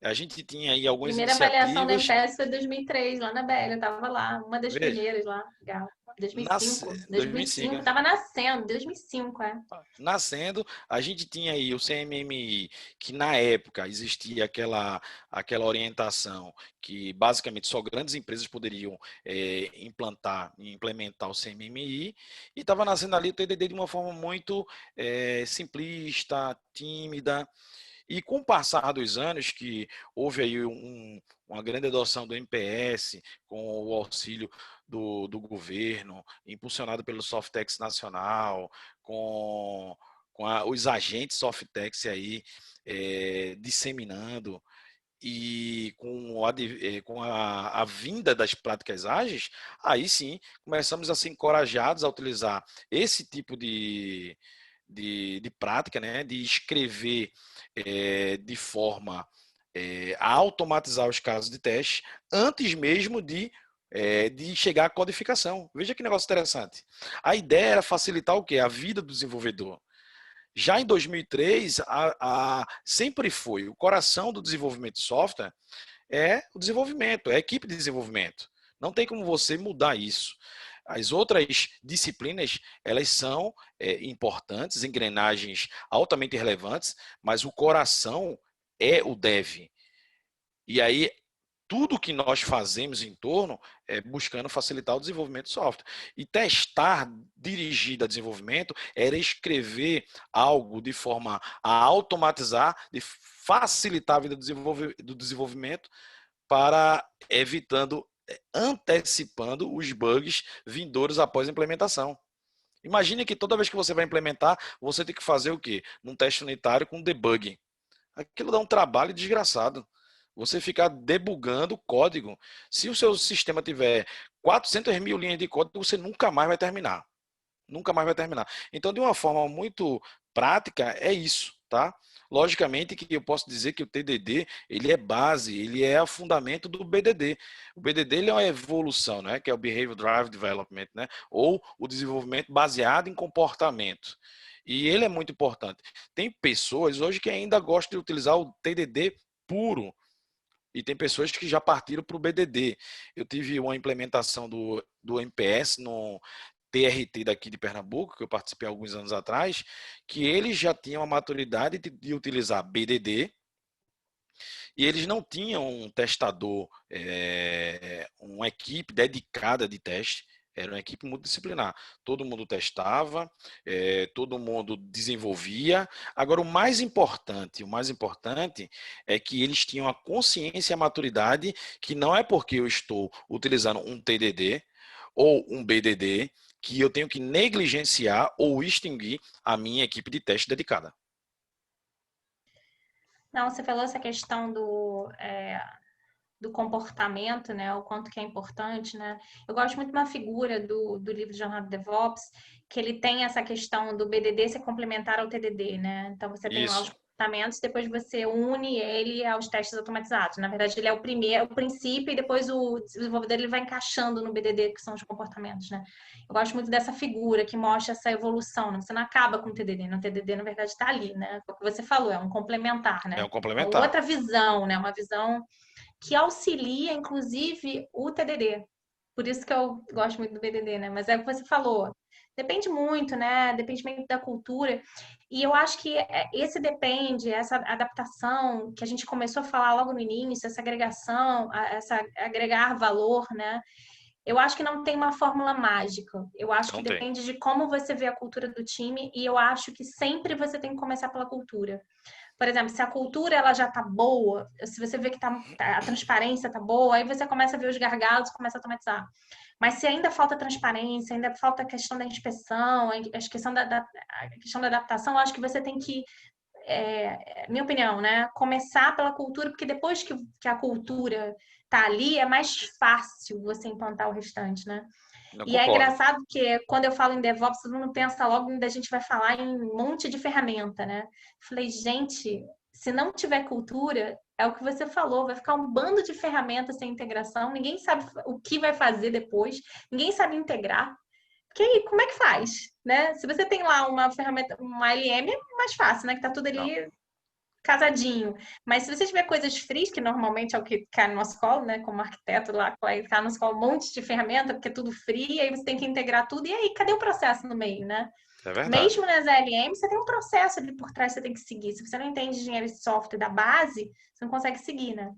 a gente tinha aí algumas Primeira avaliação da iniciativas. MPS foi 2003, lá na BL, eu estava lá, uma das Veja, primeiras lá, legal. 2005, 2005, estava nascendo, 2005, nascendo, a gente tinha aí o CMMI, que na época existia aquela orientação que basicamente só grandes empresas poderiam implementar o CMMI, e estava nascendo ali o TDD de uma forma muito simplista, tímida. E com o passar dos anos, que houve aí uma grande adoção do MPS, com o auxílio do governo, impulsionado pelo Softex Nacional, com os agentes Softex aí disseminando, e com a vinda das práticas ágeis, aí sim começamos a ser encorajados a utilizar esse tipo de prática, né, de escrever de forma a automatizar os casos de teste antes mesmo de chegar à codificação. Veja que negócio interessante. A ideia era facilitar o quê? A vida do desenvolvedor. Já em 2003, sempre foi o coração do desenvolvimento de software é o desenvolvimento, é a equipe de desenvolvimento. Não tem como você mudar isso. As outras disciplinas, elas são importantes, engrenagens altamente relevantes, mas o coração é o dev. E aí, tudo que nós fazemos em torno é buscando facilitar o desenvolvimento de software. E testar dirigido a desenvolvimento era escrever algo de forma a automatizar, de facilitar a vida do desenvolvimento para antecipando os bugs vindouros após a implementação. Imagine que toda vez que você vai implementar, você tem que fazer o quê? Num teste unitário com debug. Aquilo dá um trabalho desgraçado. Você ficar debugando o código. Se o seu sistema tiver 400 mil linhas de código, você nunca mais vai terminar. Nunca mais vai terminar. Então, de uma forma muito prática, é isso, tá? Logicamente que eu posso dizer que o TDD, ele é base, ele é o fundamento do BDD. O BDD ele é uma evolução, né? Que é o Behavior Driven Development, né? Ou o desenvolvimento baseado em comportamento. E ele é muito importante. Tem pessoas hoje que ainda gostam de utilizar o TDD puro, e tem pessoas que já partiram para o BDD. Eu tive uma implementação do MPS no TRT daqui de Pernambuco, que eu participei alguns anos atrás, que eles já tinham a maturidade de utilizar BDD, e eles não tinham um testador, uma equipe dedicada de teste. Era uma equipe multidisciplinar. Todo mundo testava, todo mundo desenvolvia. Agora, o mais importante é que eles tinham a consciência e a maturidade que não é porque eu estou utilizando um TDD ou um BDD que eu tenho que negligenciar ou extinguir a minha equipe de teste dedicada. Não, você falou essa questão do comportamento, né? O quanto que é importante, né? Eu gosto muito de uma figura do livro Jornada DevOps, que ele tem essa questão do BDD ser complementar ao TDD, né? Então, você tem lá os Isso. comportamentos, depois você une ele aos testes automatizados. Na verdade, ele é o primeiro, o princípio, e depois o desenvolvedor ele vai encaixando no BDD, que são os comportamentos, né? Eu gosto muito dessa figura que mostra essa evolução, né? Você não acaba com o TDD, né? O TDD, na verdade, está ali, né? O que você falou, é um complementar, É né? um Uma complementar. outra visão, né? Uma visão que auxilia, inclusive, o TDD. Por isso que eu gosto muito do BDD, né? Mas é o que você falou. Depende muito, né? Depende muito da cultura. E eu acho que esse depende, essa adaptação que a gente começou a falar logo no início, essa agregação, essa agregar valor, né? Eu acho que não tem uma fórmula mágica. Eu acho que Não tem. depende de como você vê a cultura do time e eu acho que sempre você tem que começar pela cultura. Por exemplo, se a cultura ela já tá boa, se você vê que a transparência tá boa, aí você começa a ver os gargalos, começa a automatizar. Mas se ainda falta transparência, ainda falta a questão da inspeção, a questão da adaptação, eu acho que você tem que, minha opinião, né, começar pela cultura, porque depois que a cultura tá ali, é mais fácil você implantar o restante, né? Não E é concordo. engraçado que quando eu falo em DevOps, todo mundo pensa logo que a gente vai falar em um monte de ferramenta, né? Falei, gente, se não tiver cultura, é o que você falou, vai ficar um bando de ferramentas sem integração, ninguém sabe o que vai fazer depois, ninguém sabe integrar. Porque aí, como é que faz, né? Se você tem lá uma ferramenta, uma LM, é mais fácil, né? Que tá tudo Não. ali casadinho. Mas se você tiver coisas frias, que normalmente é o que cai no nosso colo, né? Como arquiteto lá, vai ficar no nosso colo um monte de ferramenta, porque é tudo frio, e aí você tem que integrar tudo. E aí, cadê o processo no meio, né? É verdade. Mesmo nas LM, você tem um processo ali por trás que você tem que seguir. Se você não entende engenharia de software da base, você não consegue seguir, né?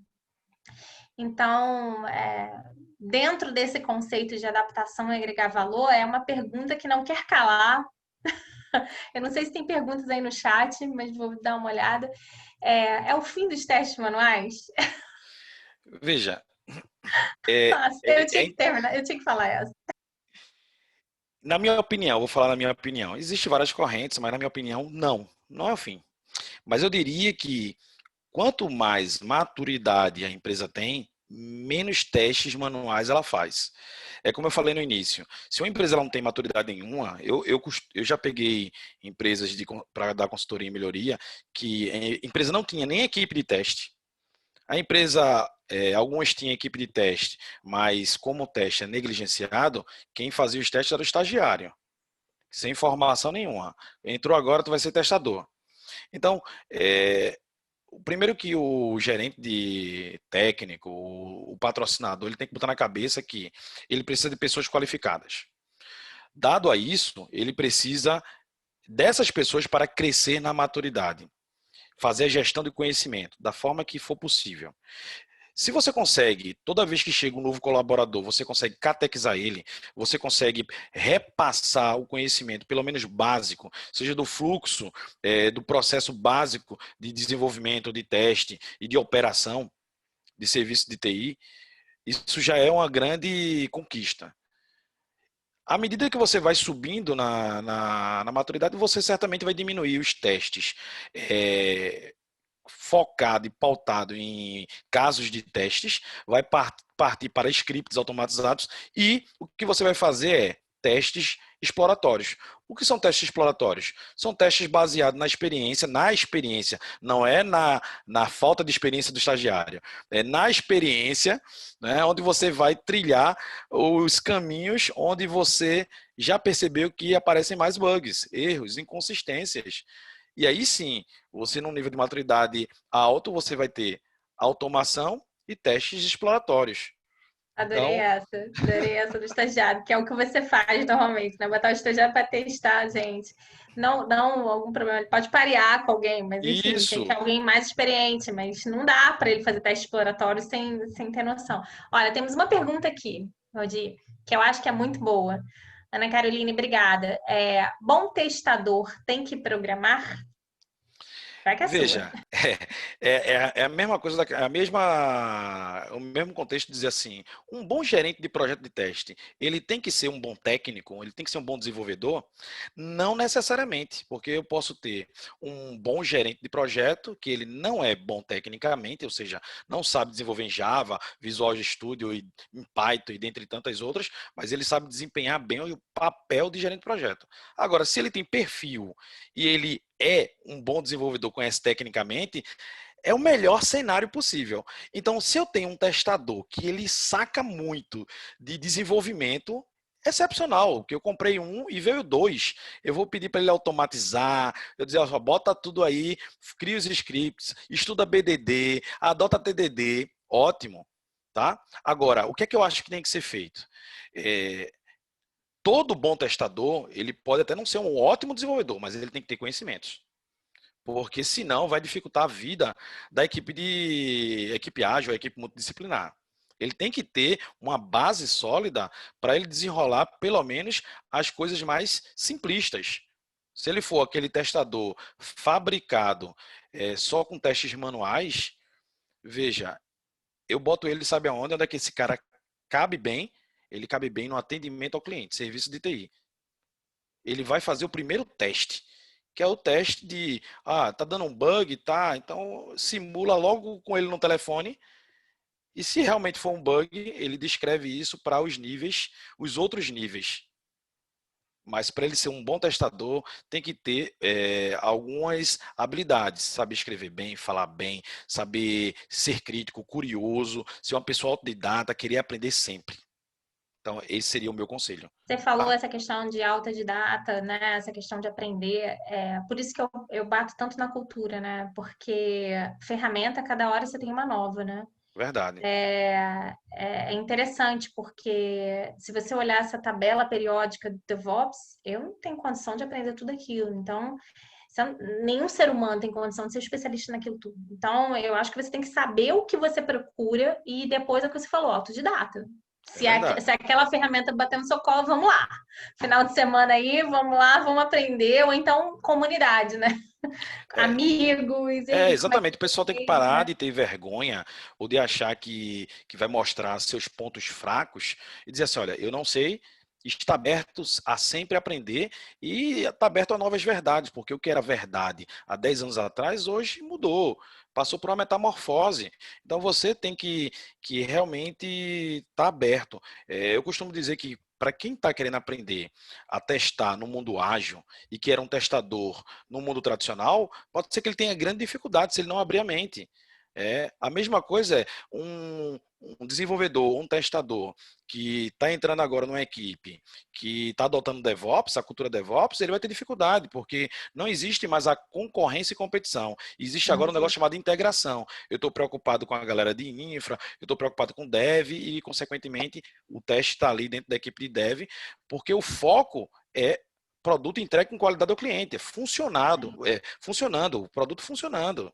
Então, dentro desse conceito de adaptação e agregar valor, é uma pergunta que não quer calar. Eu não sei se tem perguntas aí no chat, mas vou dar uma olhada. É o fim dos testes manuais? Veja, é, Nossa, é, eu tinha é que terminar, eu tinha que falar essa. Na minha opinião, vou falar na minha opinião, existem várias correntes, mas na minha opinião, não é o fim. Mas eu diria que quanto mais maturidade a empresa tem, menos testes manuais ela faz. É como eu falei no início, se uma empresa ela não tem maturidade nenhuma, eu já peguei empresas para dar consultoria em melhoria, que a empresa não tinha nem equipe de teste. A empresa, algumas tinham equipe de teste, mas como o teste é negligenciado, quem fazia os testes era o estagiário, sem formação nenhuma. Entrou agora, tu vai ser testador. Então, primeiro que o gerente de técnico, o patrocinador, ele tem que botar na cabeça que ele precisa de pessoas qualificadas. Dado a isso, ele precisa dessas pessoas para crescer na maturidade, fazer a gestão de conhecimento da forma que for possível. Se você consegue, toda vez que chega um novo colaborador, você consegue catequizar ele, você consegue repassar o conhecimento, pelo menos básico, seja do fluxo, do processo básico de desenvolvimento, de teste e de operação de serviço de TI, isso já é uma grande conquista. À medida que você vai subindo na maturidade, você certamente vai diminuir os testes. Focado e pautado em casos de testes, vai partir para scripts automatizados e o que você vai fazer é testes exploratórios. O que são testes exploratórios? São testes baseados na experiência, não é na falta de experiência do estagiário, é na experiência, né, onde você vai trilhar os caminhos onde você já percebeu que aparecem mais bugs, erros, inconsistências. E aí sim, você num nível de maturidade alto, você vai ter automação e testes exploratórios. Então, Adorei essa do estagiário, que é o que você faz normalmente, né? Botar o estagiário para testar, gente. Não algum problema, ele pode parear com alguém, mas enfim, tem que isso. ter alguém mais experiente, mas não dá para ele fazer teste exploratório sem ter noção. Olha, temos uma pergunta aqui, Rodi, que eu acho que é muito boa. Ana Caroline, obrigada. Bom testador tem que programar? Vai que é sua. Veja, é a mesma coisa, o mesmo contexto de dizer assim, um bom gerente de projeto de teste, ele tem que ser um bom técnico, ele tem que ser um bom desenvolvedor? Não necessariamente, porque eu posso ter um bom gerente de projeto, que ele não é bom tecnicamente, ou seja, não sabe desenvolver em Java, Visual Studio, e em Python e dentre tantas outras, mas ele sabe desempenhar bem o papel de gerente de projeto. Agora, se ele tem perfil e ele é um bom desenvolvedor, conhece tecnicamente, é o melhor cenário possível. Então, se eu tenho um testador que ele saca muito de desenvolvimento, excepcional, que eu comprei um e veio dois. Eu vou pedir para ele automatizar, eu dizer, ó, bota tudo aí, cria os scripts, estuda BDD, adota TDD, ótimo, tá? Agora, o que é que eu acho que tem que ser feito? Todo bom testador, ele pode até não ser um ótimo desenvolvedor, mas ele tem que ter conhecimentos. Porque senão vai dificultar a vida da equipe ágil, a equipe multidisciplinar. Ele tem que ter uma base sólida para ele desenrolar pelo menos as coisas mais simplistas. Se ele for aquele testador fabricado só com testes manuais, veja, eu boto ele, sabe aonde? Onde é que esse cara cabe bem? Ele cabe bem no atendimento ao cliente, serviço de TI. Ele vai fazer o primeiro teste, que é o teste de, tá dando um bug, tá? Então simula logo com ele no telefone. E se realmente for um bug, ele descreve isso para os outros níveis. Mas para ele ser um bom testador, tem que ter algumas habilidades. Saber escrever bem, falar bem, saber ser crítico, curioso, ser uma pessoa autodidata, querer aprender sempre. Então, esse seria o meu conselho. Você falou essa questão de autodidata, né? Essa questão de aprender. Por isso que eu bato tanto na cultura, né? Porque ferramenta, cada hora você tem uma nova, né? Verdade. É interessante, porque se você olhar essa tabela periódica do DevOps, eu não tenho condição de aprender tudo aquilo. Então, nenhum ser humano tem condição de ser especialista naquilo tudo. Então, eu acho que você tem que saber o que você procura e depois é o que você falou, autodidata. Se aquela ferramenta bater no seu colo, vamos lá. Final de semana aí, vamos lá, vamos aprender. Ou então, comunidade, né? Amigos. Exatamente. O pessoal tem que parar de ter vergonha ou de achar que vai mostrar seus pontos fracos e dizer assim, olha, eu não sei está aberto a sempre aprender e está aberto a novas verdades, porque o que era verdade há 10 anos atrás, hoje mudou, passou por uma metamorfose. Então você tem que realmente estar aberto. Eu costumo dizer que para quem está querendo aprender a testar no mundo ágil e que era um testador no mundo tradicional, pode ser que ele tenha grande dificuldade se ele não abrir a mente. A mesma coisa é um desenvolvedor, um testador que está entrando agora numa equipe que está adotando DevOps, a cultura DevOps, ele vai ter dificuldade, porque não existe mais a concorrência e competição. Existe agora um negócio chamado integração. Eu estou preocupado com a galera de infra, eu estou preocupado com dev e, consequentemente, o teste está ali dentro da equipe de dev, porque o foco é produto entregue com qualidade ao cliente, funcionando, o produto funcionando.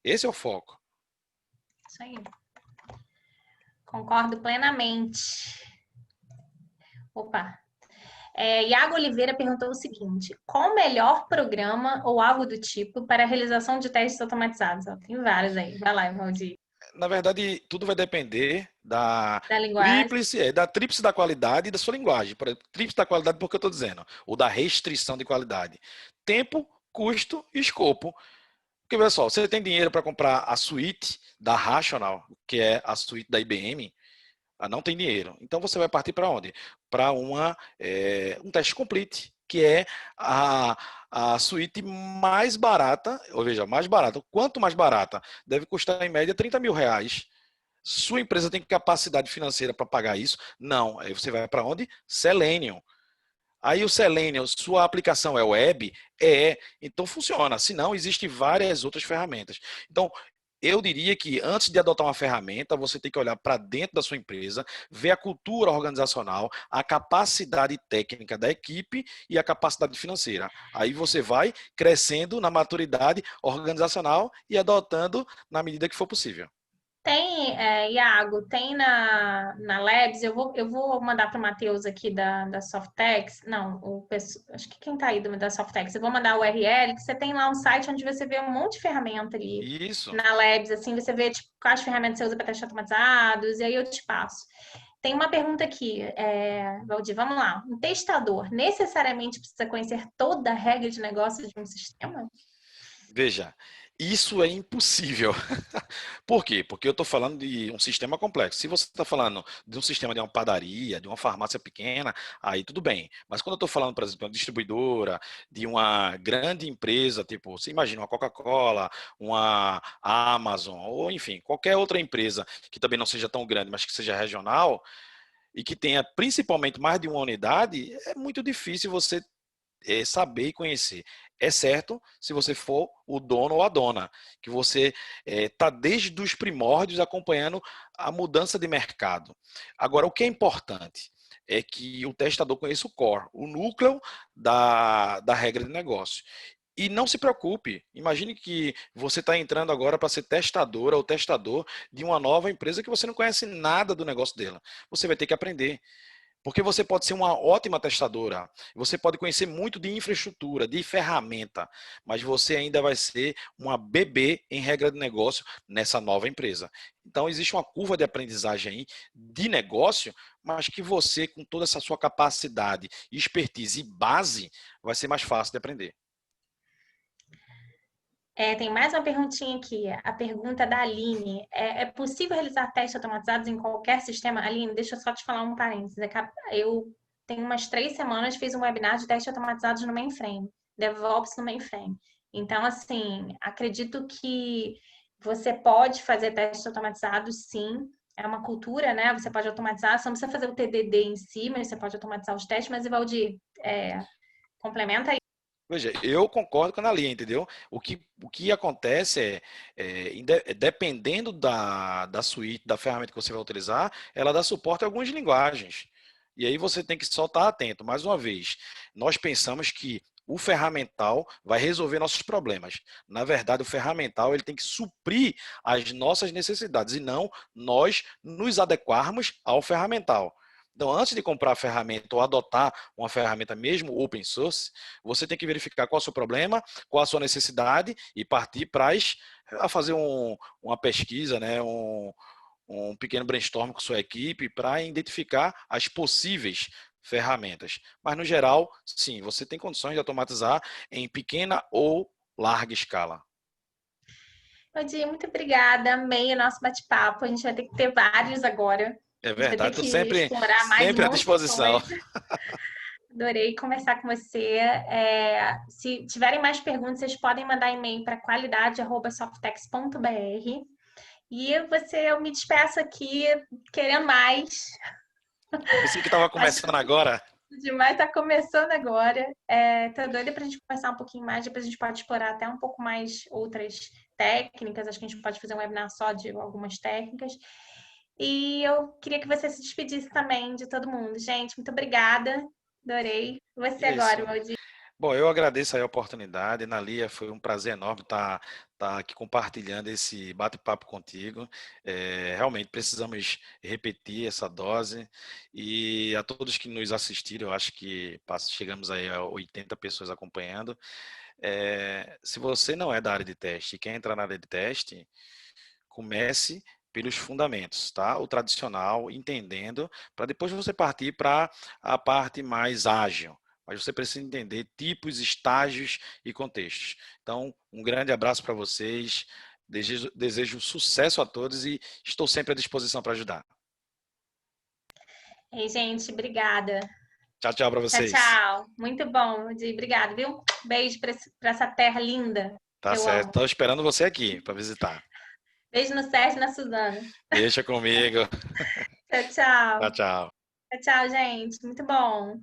Esse é o foco. Isso aí. Concordo plenamente. Opa. Iago Oliveira perguntou o seguinte: qual o melhor programa ou algo do tipo para a realização de testes automatizados? Tem vários aí. Vai lá, Valdir. Na verdade, tudo vai depender da linguagem. tríplice da qualidade e da sua linguagem. Por exemplo, tríplice da qualidade, porque eu estou dizendo, ou da restrição de qualidade. Tempo, custo e escopo. Porque, olha só, você tem dinheiro para comprar a suíte da Rational, que é a suíte da IBM, não tem dinheiro. Então, você vai partir para onde? Para um teste complete, que é a suíte mais barata, ou veja, mais barata. Quanto mais barata? Deve custar, em média, 30 mil reais. Sua empresa tem capacidade financeira para pagar isso? Não. Aí você vai para onde? Selenium. Aí o Selenium, sua aplicação é web? Então funciona. Se não, existem várias outras ferramentas. Então, eu diria que antes de adotar uma ferramenta, você tem que olhar para dentro da sua empresa, ver a cultura organizacional, a capacidade técnica da equipe e a capacidade financeira. Aí você vai crescendo na maturidade organizacional e adotando na medida que for possível. Tem, Iago, tem na Labs, eu vou mandar para o Matheus aqui da Softex, não, acho que quem está aí da Softex, eu vou mandar o URL, que você tem lá um site onde você vê um monte de ferramenta ali. Isso. Na Labs, assim, você vê tipo, quais ferramentas você usa para testes automatizados, e aí eu te passo. Tem uma pergunta aqui, Valdir, vamos lá. Um testador necessariamente precisa conhecer toda a regra de negócio de um sistema? Veja, isso é impossível. Por quê? Porque eu estou falando de um sistema complexo. Se você está falando de um sistema de uma padaria, de uma farmácia pequena, aí tudo bem. Mas quando eu estou falando, por exemplo, de uma distribuidora, de uma grande empresa, tipo, você imagina uma Coca-Cola, uma Amazon, ou enfim, qualquer outra empresa que também não seja tão grande, mas que seja regional, e que tenha principalmente mais de uma unidade, é muito difícil você saber e conhecer. É certo se você for o dono ou a dona, que você está desde os primórdios acompanhando a mudança de mercado. Agora, o que é importante é que o testador conheça o core, o núcleo da regra de negócio. E não se preocupe, imagine que você está entrando agora para ser testadora ou testador de uma nova empresa que você não conhece nada do negócio dela. Você vai ter que aprender. Porque você pode ser uma ótima testadora, você pode conhecer muito de infraestrutura, de ferramenta, mas você ainda vai ser uma bebê em regra de negócio nessa nova empresa. Então, existe uma curva de aprendizagem aí de negócio, mas que você, com toda essa sua capacidade, expertise e base, vai ser mais fácil de aprender. Tem mais uma perguntinha aqui. A pergunta da Aline. É possível realizar testes automatizados em qualquer sistema? Aline, deixa eu só te falar um parênteses. Eu tenho umas 3 semanas fiz um webinar de testes automatizados no mainframe. DevOps no mainframe. Então, assim, acredito que você pode fazer testes automatizados, sim. É uma cultura, né? Você pode automatizar. Você não precisa fazer o TDD em si, mas você pode automatizar os testes. Mas, Valdir, complementa aí. Veja, eu concordo com a Analia, entendeu? O que acontece dependendo da suíte, da ferramenta que você vai utilizar, ela dá suporte a algumas linguagens. E aí você tem que só estar atento. Mais uma vez, nós pensamos que o ferramental vai resolver nossos problemas. Na verdade, o ferramental ele tem que suprir as nossas necessidades e não nós nos adequarmos ao ferramental. Então, antes de comprar a ferramenta ou adotar uma ferramenta mesmo open source, você tem que verificar qual é o seu problema, qual a sua necessidade e partir para fazer uma pesquisa, né, um pequeno brainstorm com sua equipe para identificar as possíveis ferramentas. Mas, no geral, sim, você tem condições de automatizar em pequena ou larga escala. Odir, muito obrigada. Amei o nosso bate-papo. A gente vai ter que ter vários agora. É A gente vai ter verdade, estou que sempre, explorar mais um sempre à monte de disposição. coisa. Adorei conversar com você. Se tiverem mais perguntas, vocês podem mandar e-mail para qualidade@softex.br. E eu me despeço aqui querendo mais. Pensei que estava Acho começando agora. demais, tá começando agora. Tô doida pra gente conversar um pouquinho mais, depois a gente pode explorar até um pouco mais outras técnicas. Acho que a gente pode fazer um webinar só de algumas técnicas. E eu queria que você se despedisse também de todo mundo. Gente, muito obrigada. Adorei. Você É isso. agora, Valdir. Bom, eu agradeço aí a oportunidade. Nalia, foi um prazer enorme estar aqui compartilhando esse bate-papo contigo. Realmente precisamos repetir essa dose. E a todos que nos assistiram, eu acho que chegamos aí a 80 pessoas acompanhando. Se você não é da área de teste e quer entrar na área de teste, comece pelos fundamentos, tá? O tradicional, entendendo, para depois você partir para a parte mais ágil. Mas você precisa entender tipos, estágios e contextos. Então, um grande abraço para vocês. Desejo sucesso a todos e estou sempre à disposição para ajudar. Ei, gente, obrigada. Tchau, tchau para Tchau, vocês. tchau. Muito bom, Valdir. Obrigada, viu? Beijo para essa terra linda Tá que eu certo. amo. Estou esperando você aqui para visitar. Beijo no Sérgio e na Suzana. Deixa comigo. Tchau, tchau. Tchau, tchau. Tchau, tchau, gente. Muito bom.